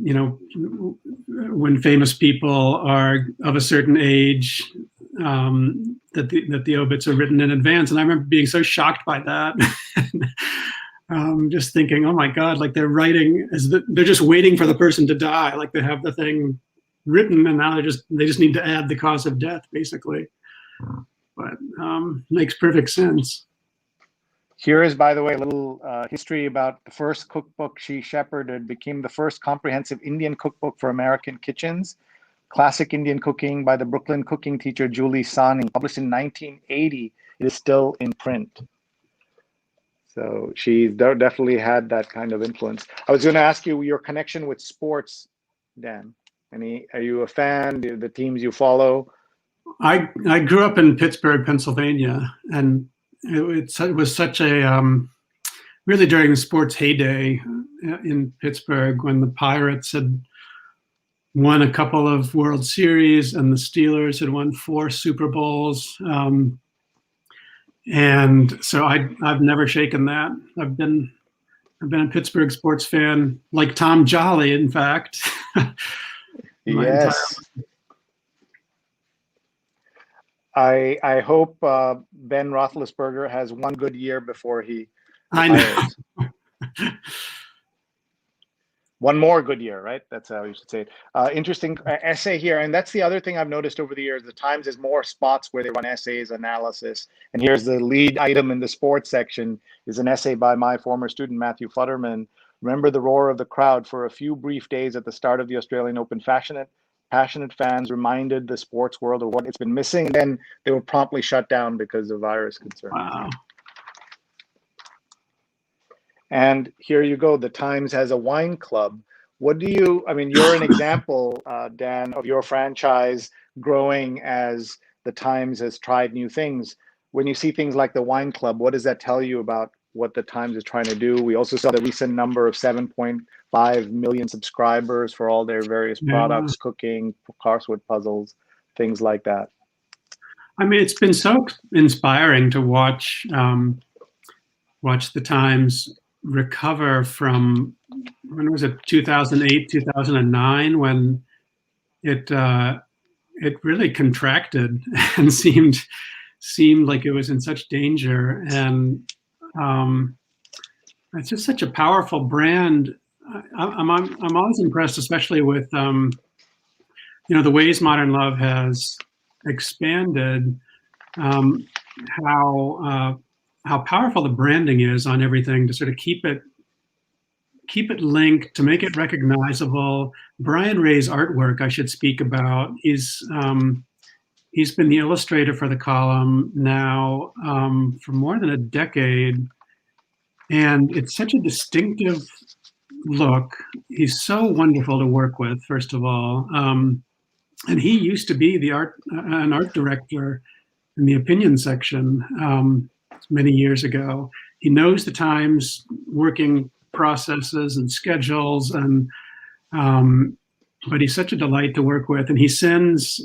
when famous people are of a certain age, that the obits are written in advance. And I remember being so shocked by that, just thinking, oh my God, like they're writing they're just waiting for the person to die. Like they have the thing written, and now they just need to add the cause of death, basically. But makes perfect sense. Here is, by the way, a little history about the first cookbook she shepherded. Became the first comprehensive Indian cookbook for American kitchens. Classic Indian Cooking by the Brooklyn cooking teacher Julie Sani, published in 1980. It is still in print. So she definitely had that kind of influence. I was going to ask you your connection with sports, Dan. Are you a fan? The teams you follow? I grew up in Pittsburgh, Pennsylvania, and it was such a really during the sports heyday in Pittsburgh, when the Pirates had won a couple of World Series and the Steelers had won 4 Super Bowls, and so I've never shaken that. I've been a Pittsburgh sports fan, like Tom Jolly, in fact. Yes. I hope Ben Roethlisberger has one good year before he retires. I know. One more good year, right? That's how you should say it. Interesting essay here. And that's the other thing I've noticed over the years. The Times has more spots where they run essays, analysis. And here's the lead item in the sports section is an essay by my former student, Matthew Futterman. Remember the roar of the crowd for a few brief days at the start of the Australian Open. Passionate fans reminded the sports world of what it's been missing. And then they were promptly shut down because of virus concerns. Wow. And here you go. The Times has a wine club. You're an example, Dan, of your franchise growing as the Times has tried new things. When you see things like the wine club, what does that tell you about what the Times is trying to do. We also saw the recent number of 7.5 million subscribers for all their various products, cooking, crossword puzzles, things like that. I mean, it's been so inspiring to watch the Times recover from, when was it, 2008, 2009, when it really contracted and seemed like it was in such danger. And it's just such a powerful brand. I'm always impressed, especially with the ways Modern Love has expanded, how powerful the branding is on everything, to sort of keep it linked, to make it recognizable. Brian Ray's artwork I should speak about. He's been the illustrator for the column now for more than a decade, and it's such a distinctive look. He's so wonderful to work with, first of all, and he used to be an art director in the opinion section many years ago. He knows the Times working processes and schedules, and but he's such a delight to work with. And he sends,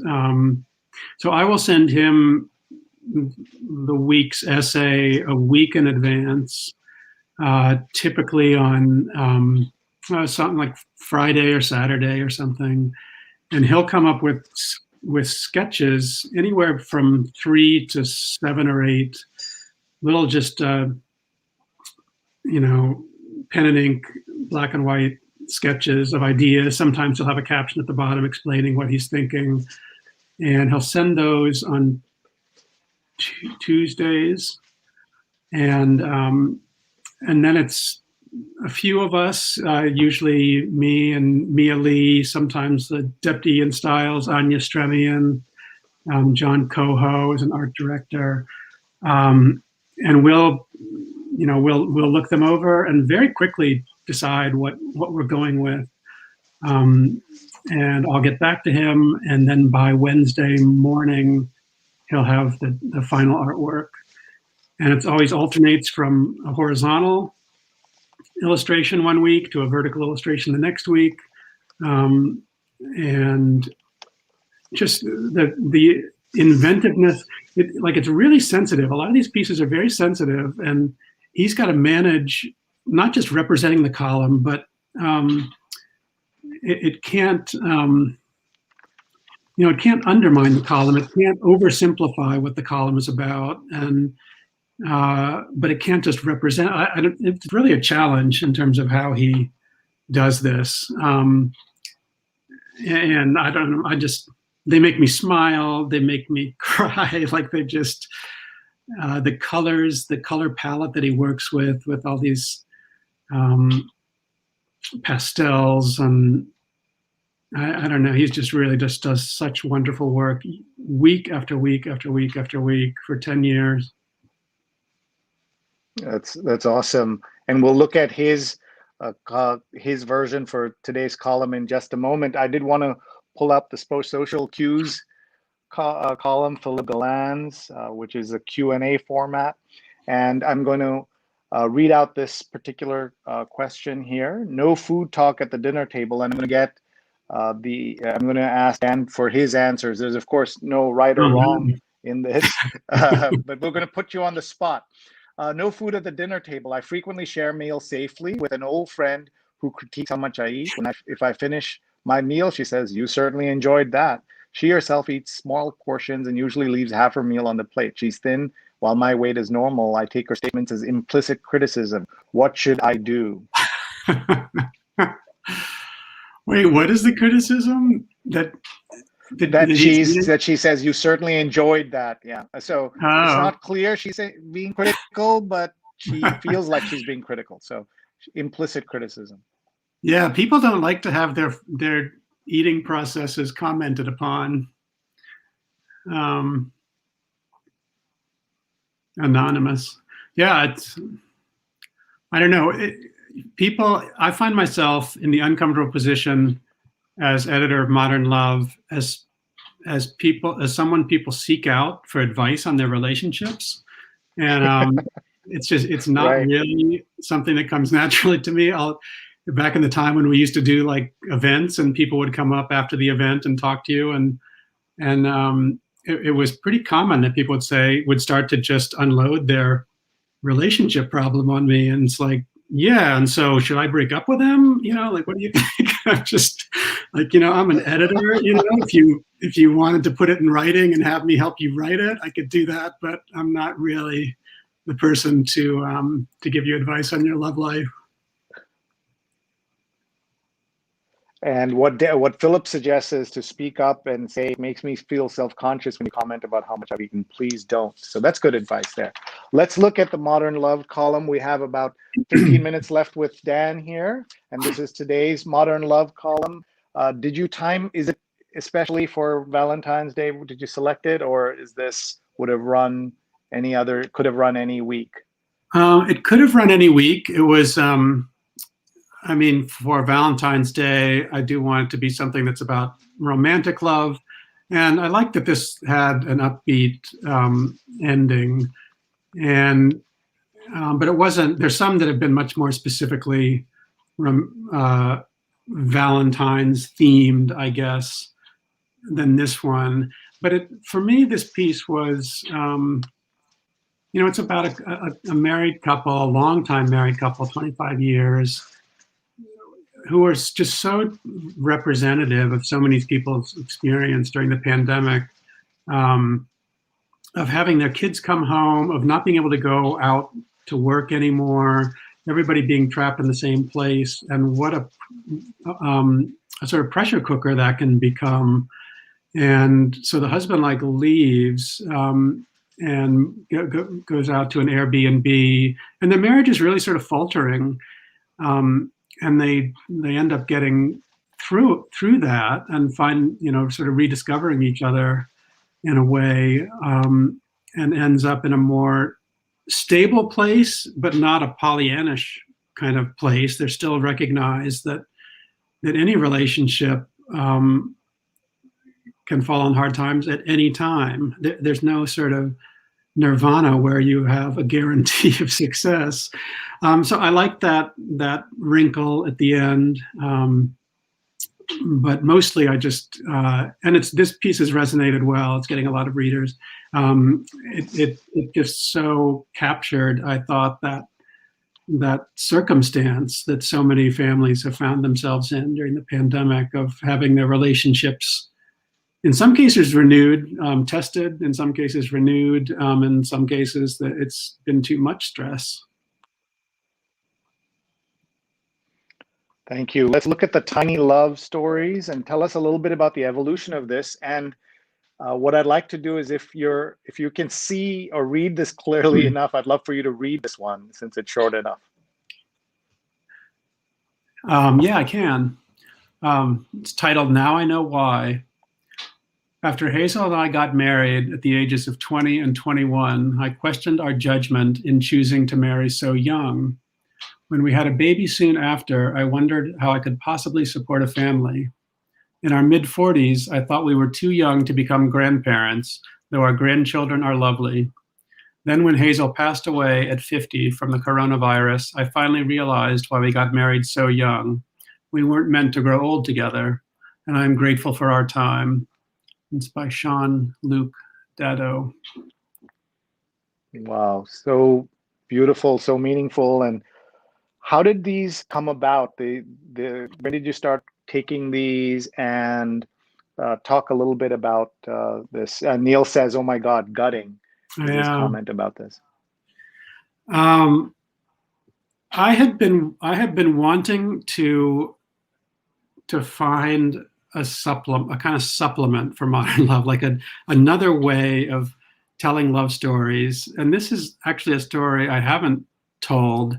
so I will send him the week's essay a week in advance, typically on something like Friday or Saturday or something, and he'll come up with sketches anywhere from 3 to 7 or 8 little, just pen and ink, black and white sketches of ideas. Sometimes he'll have a caption at the bottom explaining what he's thinking, and he'll send those on Tuesdays, and then it's a few of us, usually me and Mia Lee, sometimes the deputy in styles, Anya Stremian, John Coho is an art director, and we'll look them over and very quickly decide what we're going with, and I'll get back to him, and then by Wednesday morning he'll have the final artwork, and it always alternates from a horizontal illustration one week to a vertical illustration the next week, and just the inventiveness. It's really sensitive. A lot of these pieces are very sensitive, and he's got to manage not just representing the column, but it can't it can't undermine the column. It can't oversimplify what the column is about, and but it can't just represent. It's really a challenge in terms of how he does this. And I don't know. They make me smile. They make me cry. Like they just the colors, the color palette that he works with all these pastels, and I don't know. He's just really just does such wonderful work week after week after week after week for 10 years. That's awesome, and we'll look at his version for today's column in just a moment. I did want to pull up the social cues column, Philip Galan's, which is a Q&A format, and I'm going to read out this particular question here. No food talk at the dinner table, and I'm going to get I'm going to ask Dan for his answers. There's of course no right or wrong in this, but we're going to put you on the spot. No food at the dinner table. I frequently share meals safely with an old friend who critiques how much I eat. If I finish my meal, she says, "You certainly enjoyed that." She herself eats small portions and usually leaves half her meal on the plate. She's thin while my weight is normal. I take her statements as implicit criticism. What should I do? Wait, what is the criticism? That she says you certainly enjoyed that. Yeah. So it's not clear she's being critical, but she feels like she's being critical. So implicit criticism. Yeah, people don't like to have their eating processes commented upon. Anonymous. Yeah, I don't know. I find myself in the uncomfortable position as editor of Modern Love, as someone people seek out for advice on their relationships, and it's not Right. really something that comes naturally to me. Back in the time when we used to do like events and people would come up after the event and talk to you, and it was pretty common that people would start to just unload their relationship problem on me, and it's like, yeah, and so should I break up with him? Like, what do you think? I'm just like, I'm an editor. If you wanted to put it in writing and have me help you write it, I could do that, but I'm not really the person to give you advice on your love life. And what Philip suggests is to speak up and say, it makes me feel self-conscious when you comment about how much I've eaten. Please don't. So that's good advice there. Let's look at the Modern Love column. We have about 15 minutes left with Dan here. And this is today's Modern Love column. Did you time, is it especially for Valentine's Day? Did you select it, or is this could have run any week? It could have run any week. It was, for Valentine's Day, I do want it to be something that's about romantic love. And I like that this had an upbeat ending. And but it wasn't, there's some that have been much more specifically Valentine's themed, I guess, than this one. But for me, this piece was, it's about a married couple, a longtime married couple, 25 years, who are just so representative of so many people's experience during the pandemic, of having their kids come home, of not being able to go out to work anymore, everybody being trapped in the same place, and what a sort of pressure cooker that can become. And so the husband leaves and goes out to an Airbnb, and the marriage is really sort of faltering. And they end up getting through that and find, sort of rediscovering each other in a way, and ends up in a more stable place, but not a Pollyannish kind of place. They're still recognized that any relationship can fall on hard times at any time. There's no sort of nirvana where you have a guarantee of success. So I like that wrinkle at the end. But mostly I just, and this piece has resonated well. It's getting a lot of readers. It just so captured, I thought, that circumstance that so many families have found themselves in during the pandemic, of having their relationships, in some cases renewed, tested, in some cases renewed, in some cases that it's been too much stress. Thank you. Let's look at the tiny love stories and tell us a little bit about the evolution of this. And what I'd like to do is, if you can see or read this clearly enough, I'd love for you to read this one since it's short enough. Yeah, I can. It's titled "Now I Know Why." After Hazel and I got married at the ages of 20 and 21, I questioned our judgment in choosing to marry so young. When we had a baby soon after, I wondered how I could possibly support a family. In our mid-40s, I thought we were too young to become grandparents, though our grandchildren are lovely. Then when Hazel passed away at 50 from the coronavirus, I finally realized why we got married so young. We weren't meant to grow old together, and I'm grateful for our time. It's by Sean Luke Dado. Wow, so beautiful, so meaningful. And how did these come about? When did you start taking these? And talk a little bit about this. Neil says, "Oh my God, gutting." His comment about this. I had been wanting to find a kind of supplement for modern love, like another way of telling love stories. And this is actually a story I haven't told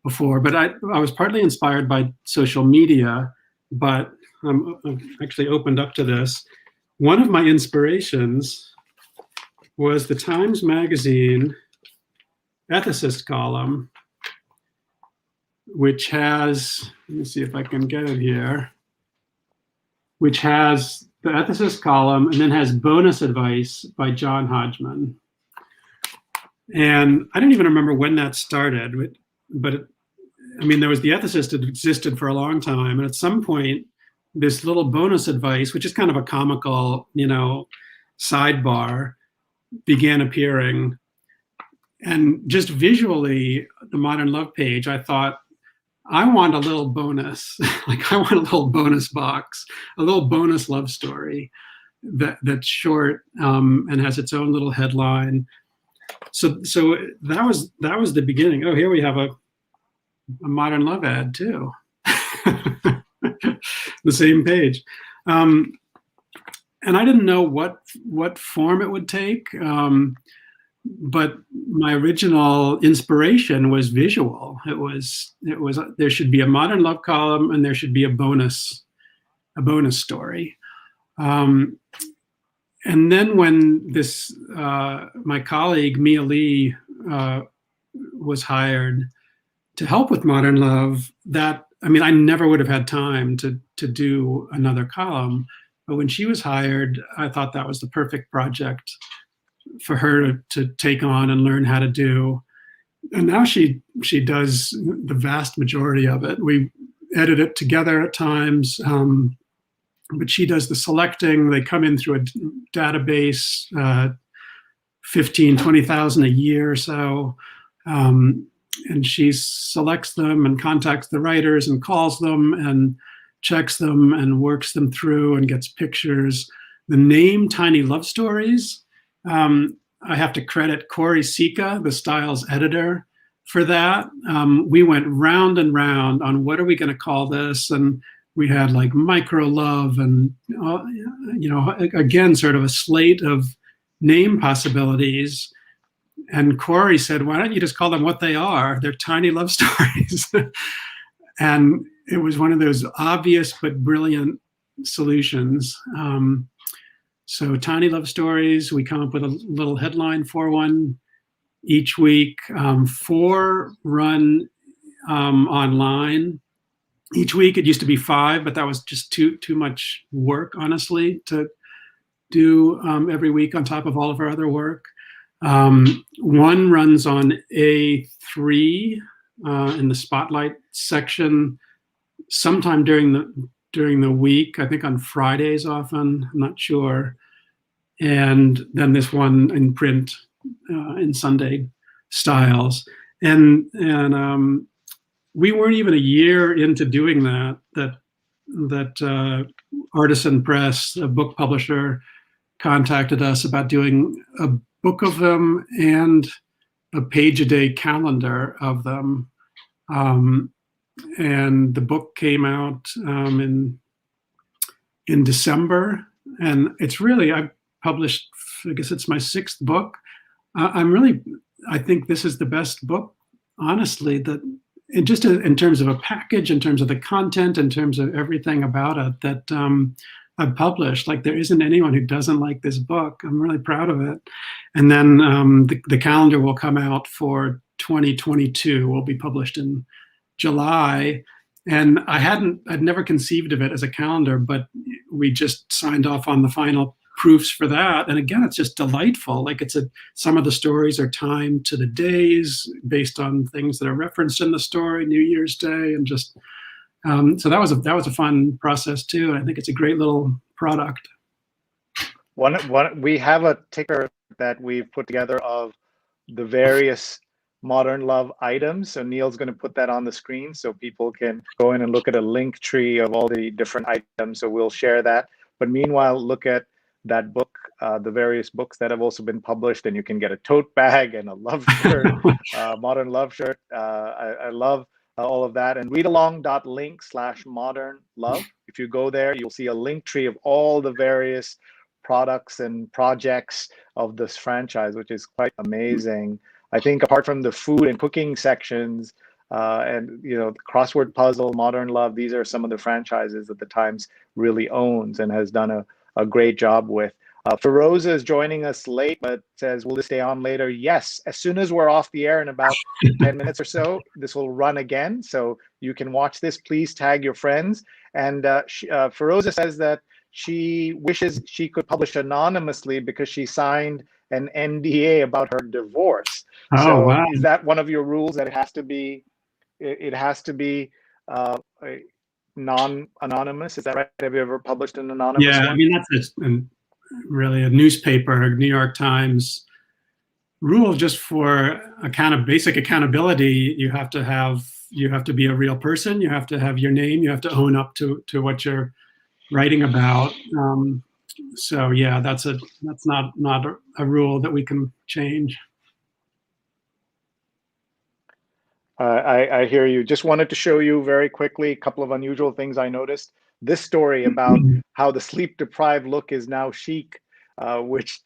before, but I was partly inspired by social media, but I'm actually opened up to this. One of my inspirations was the Times Magazine ethicist column, which has, let me see if I can get it here, which has the ethicist column and then has bonus advice by John Hodgman. And I don't even remember when that started, but I mean, there was the ethicist that existed for a long time. And at some point, this little bonus advice, which is kind of a comical, sidebar, began appearing. And just visually, the Modern Love page, I thought, I want a little bonus. Like, I want a little bonus box, a little bonus love story that's short and has its own little headline. So that was the beginning. Oh, here we have a Modern Love ad too. The same page. And I didn't know what form it would take. But my original inspiration was visual. It was there should be a Modern Love column and there should be a bonus story. And then when this my colleague Mia Lee was hired to help with Modern Love, I never would have had time to do another column. But when she was hired, I thought that was the perfect project for her to take on and learn how to do. And now she does the vast majority of it. We edit it together at times, but she does the selecting. They come in through a database, 15, 20,000 a year or so. And she selects them and contacts the writers and calls them and checks them and works them through and gets pictures. The name Tiny Love Stories, I have to credit Corey Sika, the styles editor, for that. We went round and round on what are we going to call this, and we had like micro love and again sort of a slate of name possibilities. And Corey said, "Why don't you just call them what they are? They're tiny love stories." And it was one of those obvious but brilliant solutions. So Tiny Love Stories, we come up with a little headline for one each week. 4 run online. Each week, it used to be 5, but that was just too much work, honestly, to do every week on top of all of our other work. 1 runs on A3 in the Spotlight section sometime during the week, I think on Fridays often, I'm not sure. And then this one in print in Sunday styles. And we weren't even a year into doing that Artisan Press, a book publisher, contacted us about doing a book of them and a page-a-day calendar of them. And the book came out in December, and it's really, I've published, I guess it's my 6th book. I think this is the best book, honestly, that just in terms of a package, in terms of the content, in terms of everything about it that I've published. Like, there isn't anyone who doesn't like this book. I'm really proud of it. And then the calendar will come out for 2022, will be published in July. And I'd never conceived of it as a calendar, but we just signed off on the final proofs for that. And again, it's just delightful. Like, some of the stories are timed to the days based on things that are referenced in the story, New Year's Day, and just so that was a fun process too. And I think it's a great little product. We have a ticker that we've put together of the various Modern Love items. So Neil's going to put that on the screen so people can go in and look at a link tree of all the different items. So we'll share that. But meanwhile, look at that book, the various books that have also been published, and you can get a tote bag and a love shirt, Modern Love shirt. I love all of that. And readalong.link/modern love. If you go there, you'll see a link tree of all the various products and projects of this franchise, which is quite amazing. I think apart from the food and cooking sections, and the crossword puzzle, Modern Love, these are some of the franchises that the Times really owns and has done a great job with. Feroza is joining us late, but says, will this stay on later? Yes, as soon as we're off the air in about 10 minutes or so, this will run again. So you can watch this. Please tag your friends. And Feroza says that she wishes she could publish anonymously because she signed an NDA about her divorce. Oh, So wow. is that one of your rules, that it has to be non-anonymous? Is that right? Have you ever published an anonymous Yeah, one? I mean, that's really a newspaper, New York Times rule just for basic accountability. You have to be a real person. You have to have your name. You have to own up to what you're writing about. So yeah, that's not a rule that we can change. I hear you. Just wanted to show you very quickly a couple of unusual things I noticed. This story about how the sleep-deprived look is now chic, which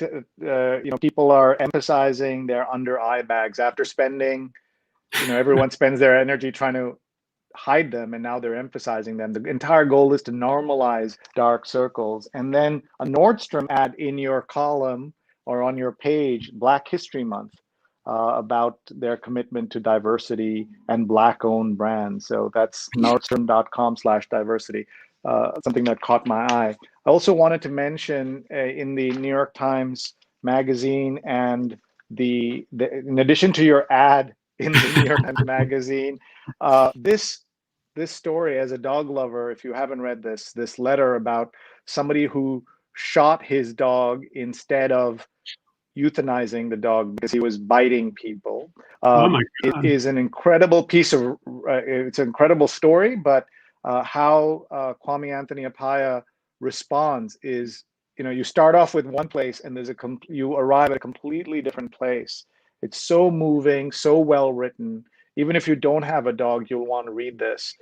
people are emphasizing their under eye bags after spending. Everyone spends their energy trying to hide them, and now they're emphasizing them. The entire goal is to normalize dark circles. And then a Nordstrom ad in your column or on your page, Black History Month, about their commitment to diversity and Black-owned brands. So that's nordstrom.com/diversity, something that caught my eye. I also wanted to mention in the New York Times Magazine, and in addition to your ad in the New York Times Magazine, this story, as a dog lover, if you haven't read this letter about somebody who shot his dog instead of euthanizing the dog because he was biting people. Oh my God. It is an incredible piece of, it's an incredible story, but how Kwame Anthony Appiah responds is, you start off with one place and you arrive at a completely different place. It's so moving, so well written. Even if you don't have a dog, you'll want to read this.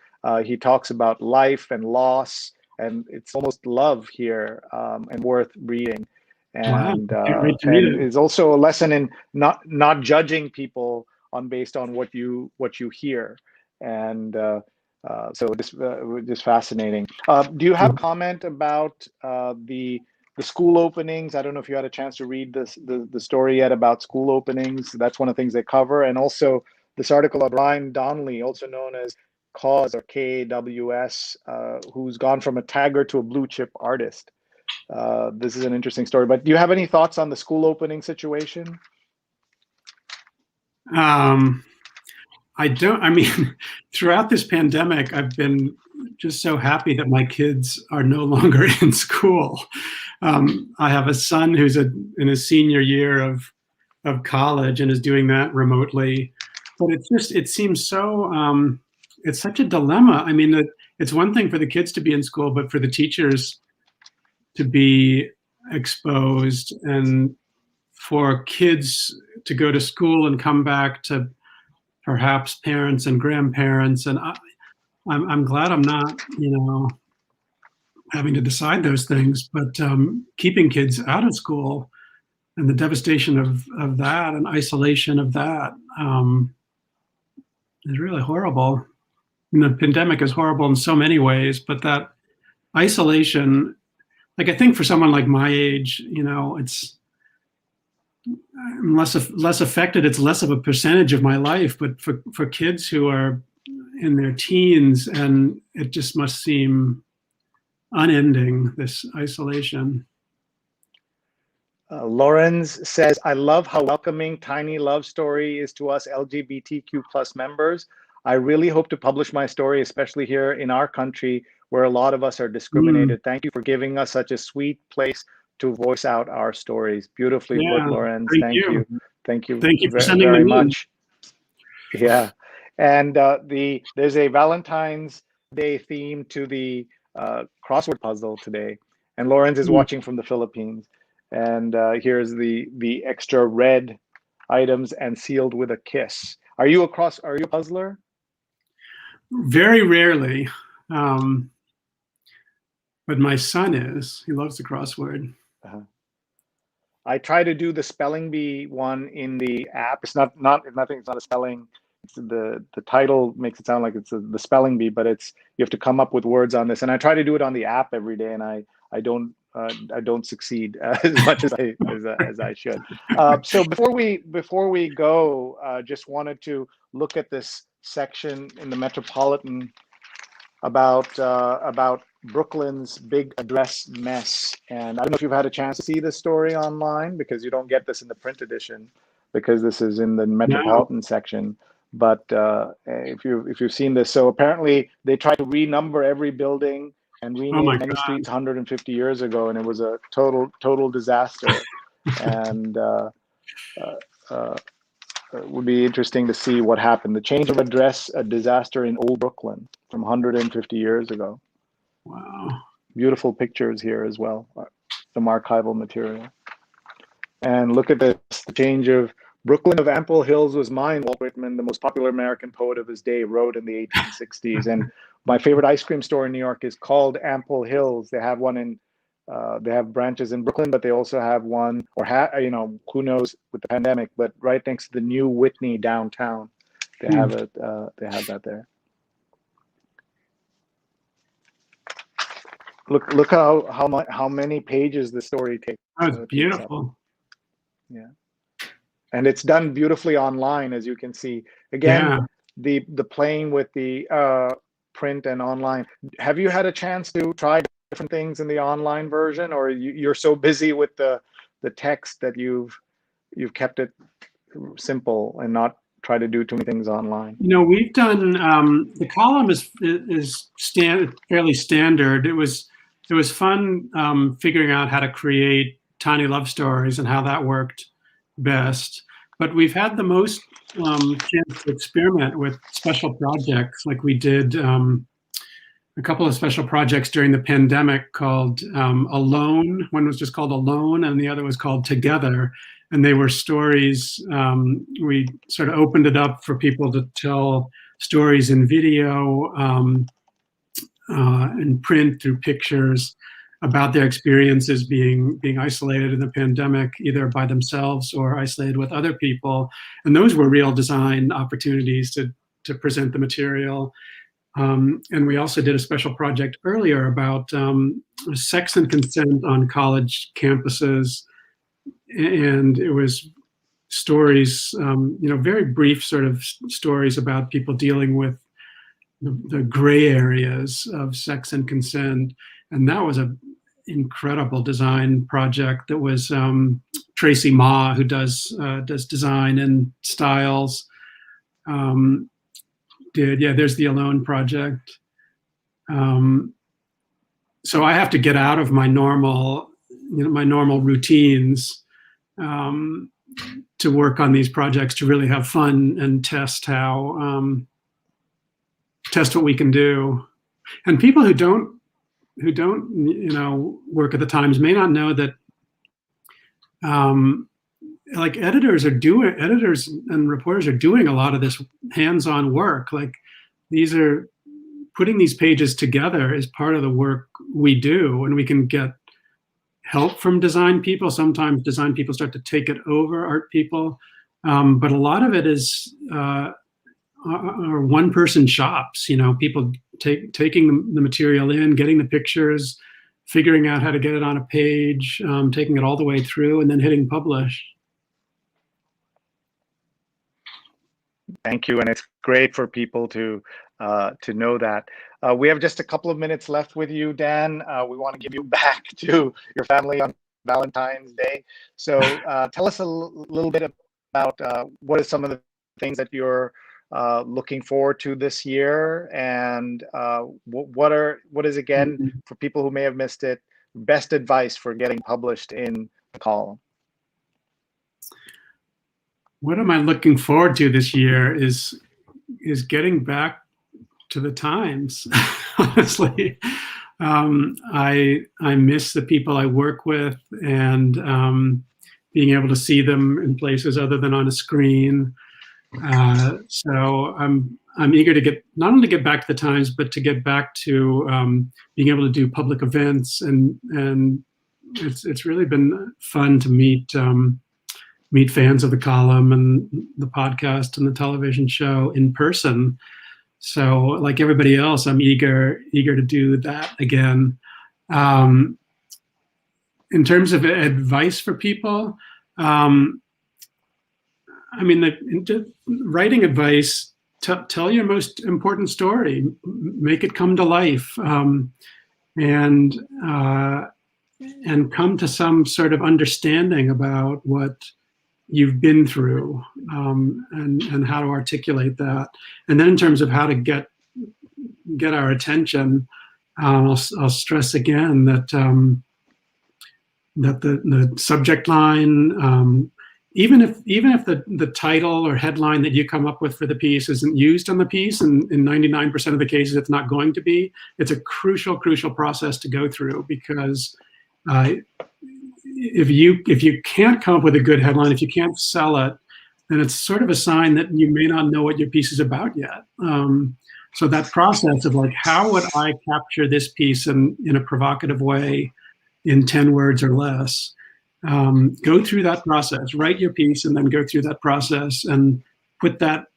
He talks about life and loss, and it's almost love here, and worth reading. And Wow. And it's also a lesson in not judging people based on what you hear. And so this is fascinating. Do you have a comment about the school openings? I don't know if you had a chance to read the story yet about school openings. That's one of the things they cover. And also this article of Ryan Donnelly, also known as Kaws or KWS, who's gone from a tagger to a blue chip artist. This is an interesting story, but do you have any thoughts on the school opening situation? I don't. I mean, throughout this pandemic, I've been just so happy that my kids are no longer in school. I have a son who's in his senior year of college and is doing that remotely. But it seems so. It's such a dilemma. I mean, it's one thing for the kids to be in school, but for the teachers to be exposed, and for kids to go to school and come back to perhaps parents and grandparents. And I'm glad I'm not, having to decide those things, but keeping kids out of school and the devastation of that and isolation of that is really horrible. And the pandemic is horrible in so many ways, but that isolation, like, I think for someone like my age, I'm less affected. It's less of a percentage of my life, but for kids who are in their teens, and it just must seem unending, this isolation. Lorenz says, I love how welcoming Tiny Love Story is to us LGBTQ plus members. I really hope to publish my story, especially here in our country where a lot of us are discriminated. Thank you for giving us such a sweet place to voice out our stories. Beautifully put, Lorenz. Thank you. Thank you for sending very much. Yeah. And there's a Valentine's Day theme to the crossword puzzle today. And Lorenz is watching from the Philippines. And here's the extra red items and sealed with a kiss. Are you a puzzler? Very rarely. But my son is. He loves the crossword. I try to do the spelling bee one in the app. It's not a spelling. It's the title makes it sound like it's the spelling bee, but you have to come up with words on this. And I try to do it on the app every day, and I don't succeed as much as I should. So before we go, just wanted to look at this section in the Metropolitan about Brooklyn's big address mess. And I don't know if you've had a chance to see this story online, because you don't get this in the print edition, because this is in the metropolitan section. But if you've seen this, so apparently they tried to renumber every building and rename many streets 150 years ago, and it was a total disaster. And it would be interesting to see what happened. The change of address, a disaster in Old Brooklyn from 150 years ago. Wow. Beautiful pictures here as well, some archival material. And look at this, the change of Brooklyn of Ample Hills was mine, Walt Whitman, the most popular American poet of his day, wrote in the 1860s. And my favorite ice cream store in New York is called Ample Hills. They have one in, they have branches in Brooklyn, but they also have one, or who knows with the pandemic, but right next to the new Whitney downtown, they have it. They have that there. Look how many pages the story takes. That's beautiful. Yeah, and it's done beautifully online, as you can see. Again, the playing with the print and online. Have you had a chance to try different things in the online version, or you're so busy with the text that you've kept it simple and not try to do too many things online? You know, we've done the column is fairly standard. It was fun figuring out how to create tiny love stories and how that worked best. But we've had the most chance to experiment with special projects. Like we did a couple of special projects during the pandemic called Alone. One was just called Alone, and the other was called Together. And they were stories. We sort of opened it up for people to tell stories in video, in print, through pictures, about their experiences being isolated in the pandemic, either by themselves or isolated with other people. And those were real design opportunities to present the material. And we also did a special project earlier about sex and consent on college campuses. And it was stories, very brief sort of stories about people dealing with the gray areas of sex and consent. And that was an incredible design project. That was Tracy Ma, who does design and styles. There's the Alone project. So I have to get out of my normal routines to work on these projects, to really have fun and test what we can do. And people who don't work at the Times may not know that like editors and reporters are doing a lot of this hands-on work. Like putting these pages together is part of the work we do, and we can get help from design people. Sometimes design people start to take it over, art people, but a lot of it is are one-person shops. People taking the material in, getting the pictures, figuring out how to get it on a page, taking it all the way through, and then hitting publish. Thank you, and it's great for people to know that. We have just a couple of minutes left with you, Dan. We want to give you back to your family on Valentine's Day. So tell us a little bit about what are some of the things that you're looking forward to this year, and what is, again, for people who may have missed it, best advice for getting published in the column? What am I looking forward to this year is getting back to the Times. Honestly, I miss the people I work with, and being able to see them in places other than on a screen. So I'm eager to not only get back to the Times, but to get back to being able to do public events, and it's really been fun to meet fans of the column and the podcast and the television show in person. So like everybody else, I'm eager to do that again. In terms of advice for people, writing advice, tell your most important story, make it come to life. and uh, and come to some sort of understanding about what you've been through, and how to articulate that. And then in terms of how to get our attention, I'll stress again that that the subject line, even if the title or headline that you come up with for the piece isn't used on the piece, and in 99% of the cases it's not going to be, it's a crucial process to go through, because if you can't come up with a good headline, if you can't sell it, then it's sort of a sign that you may not know what your piece is about yet. So that process of like, how would I capture this piece in a provocative way in 10 words or less? Go through that process, write your piece, and then go through that process and put that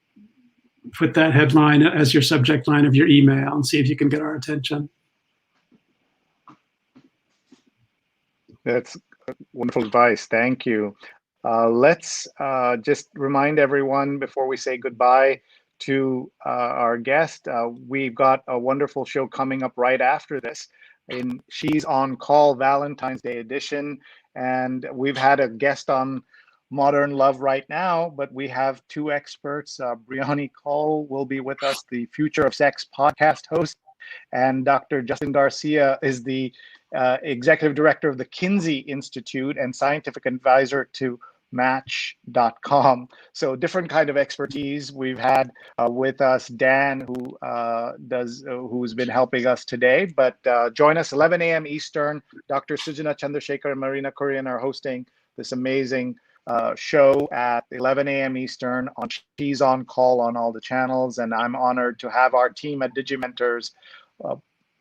headline as your subject line of your email and see if you can get our attention. That's wonderful advice. Thank you. Let's just remind everyone before we say goodbye to our guest. We've got a wonderful show coming up right after this. She's on Call Valentine's Day edition, and we've had a guest on Modern Love right now, but we have two experts. Brianni Cole will be with us, the Future of Sex podcast host, and Dr. Justin Garcia is the executive director of the Kinsey Institute and scientific advisor to Match.com. So different kind of expertise. We've had with us Dan, who's been helping us today. But join us 11 a.m. Eastern. Dr. Sujana Chandrasekhar and Marina Kurian are hosting this amazing show at 11 a.m. Eastern. She's on call on all the channels, and I'm honored to have our team at Digimentors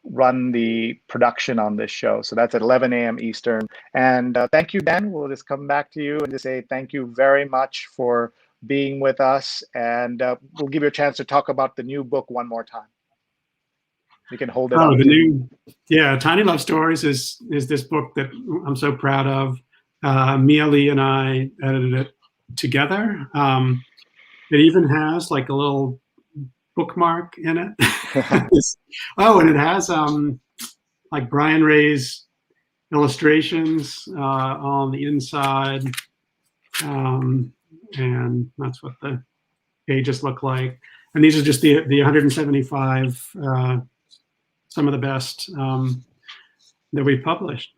run the production on this show. So that's at 11 a.m. Eastern. And thank you, Dan. We'll just come back to you and just say thank you very much for being with us. And we'll give you a chance to talk about the new book one more time. You can hold it up. Tiny Love Stories is this book that I'm so proud of. Mia Lee and I edited it together. It even has like a little bookmark in it. And it has like Brian Ray's illustrations on the inside, and that's what the pages look like. And these are just the 175 some of the best that we've published.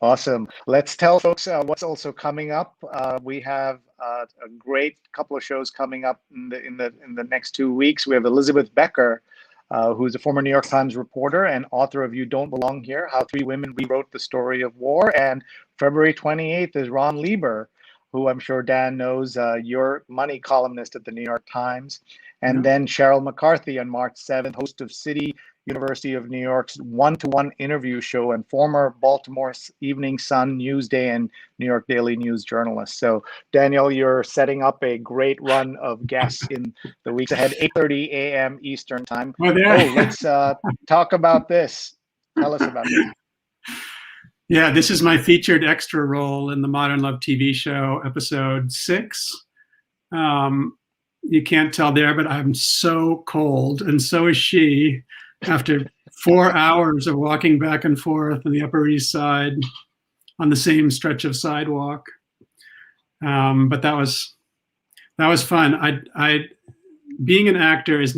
Awesome. Let's tell folks what's also coming up. We have a great couple of shows coming up in the next 2 weeks. We have Elizabeth Becker, who's a former New York Times reporter and author of You Don't Belong Here, How Three Women Rewrote the Story of War. And February 28th is Ron Lieber, who I'm sure Dan knows, your money columnist at the New York Times. And then Cheryl McCarthy on March 7th, host of City University of New York's one-to-one interview show and former Baltimore Evening Sun, Newsday, and New York Daily News journalist. So Daniel, you're setting up a great run of guests in the weeks ahead, 8:30 a.m. Eastern time. Let's talk about this. Tell us about this. Yeah, this is my featured extra role in the Modern Love TV show, episode 6. You can't tell there, but I'm so cold, and so is she, after 4 hours of walking back and forth on the Upper East Side on the same stretch of sidewalk. But that was fun. I being an actor is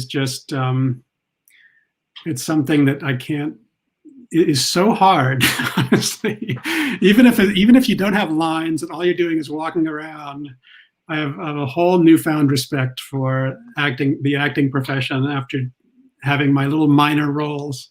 just it's something that I can't. It is so hard, honestly. Even if you don't have lines and all you're doing is walking around, I have a whole newfound respect for the acting profession after having my little minor roles.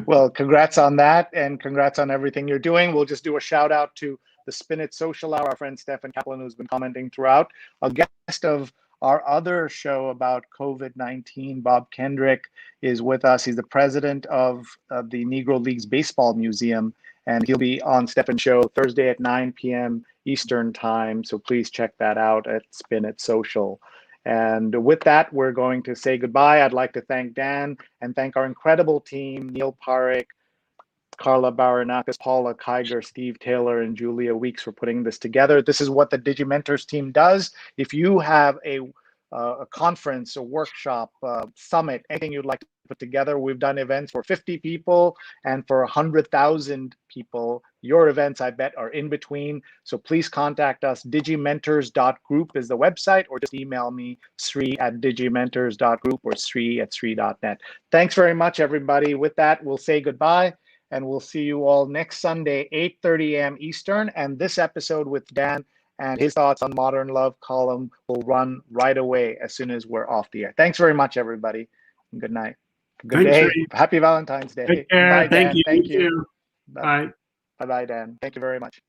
Well, congrats on that, and congrats on everything you're doing. We'll just do a shout out to the Spin It Social Hour, our friend Stefan Kaplan, who's been commenting throughout. A guest of our other show about COVID-19, Bob Kendrick, is with us. He's the president of the Negro Leagues Baseball Museum, and he'll be on Stefan's show Thursday at 9 p.m. Eastern time. So please check that out at Spin It Social. And with that, we're going to say goodbye. I'd like to thank Dan and thank our incredible team, Neil Parekh, Carla Baranauckas, Paula Kiger, Steve Taylor, and Julia Weeks for putting this together. This is what the DigiMentors team does. If you have a conference, a workshop, summit, anything you'd like to put together, we've done events for 50 people and for 100,000 people. Your events, I bet, are in between. So please contact us. Digimentors.group is the website, or just email me, sri@digimentors.group or sri@sri.net. Thanks very much, everybody. With that, we'll say goodbye, and we'll see you all next Sunday, 8:30 a.m. Eastern. And this episode with Dan and his thoughts on modern love column will run right away as soon as we're off the air. Thanks very much, everybody. And good night. Good Thanks, day. Ray. Happy Valentine's Day. Take care. Bye, Dan. Thank you. Thank you. Bye. Bye-bye, Dan. Thank you very much.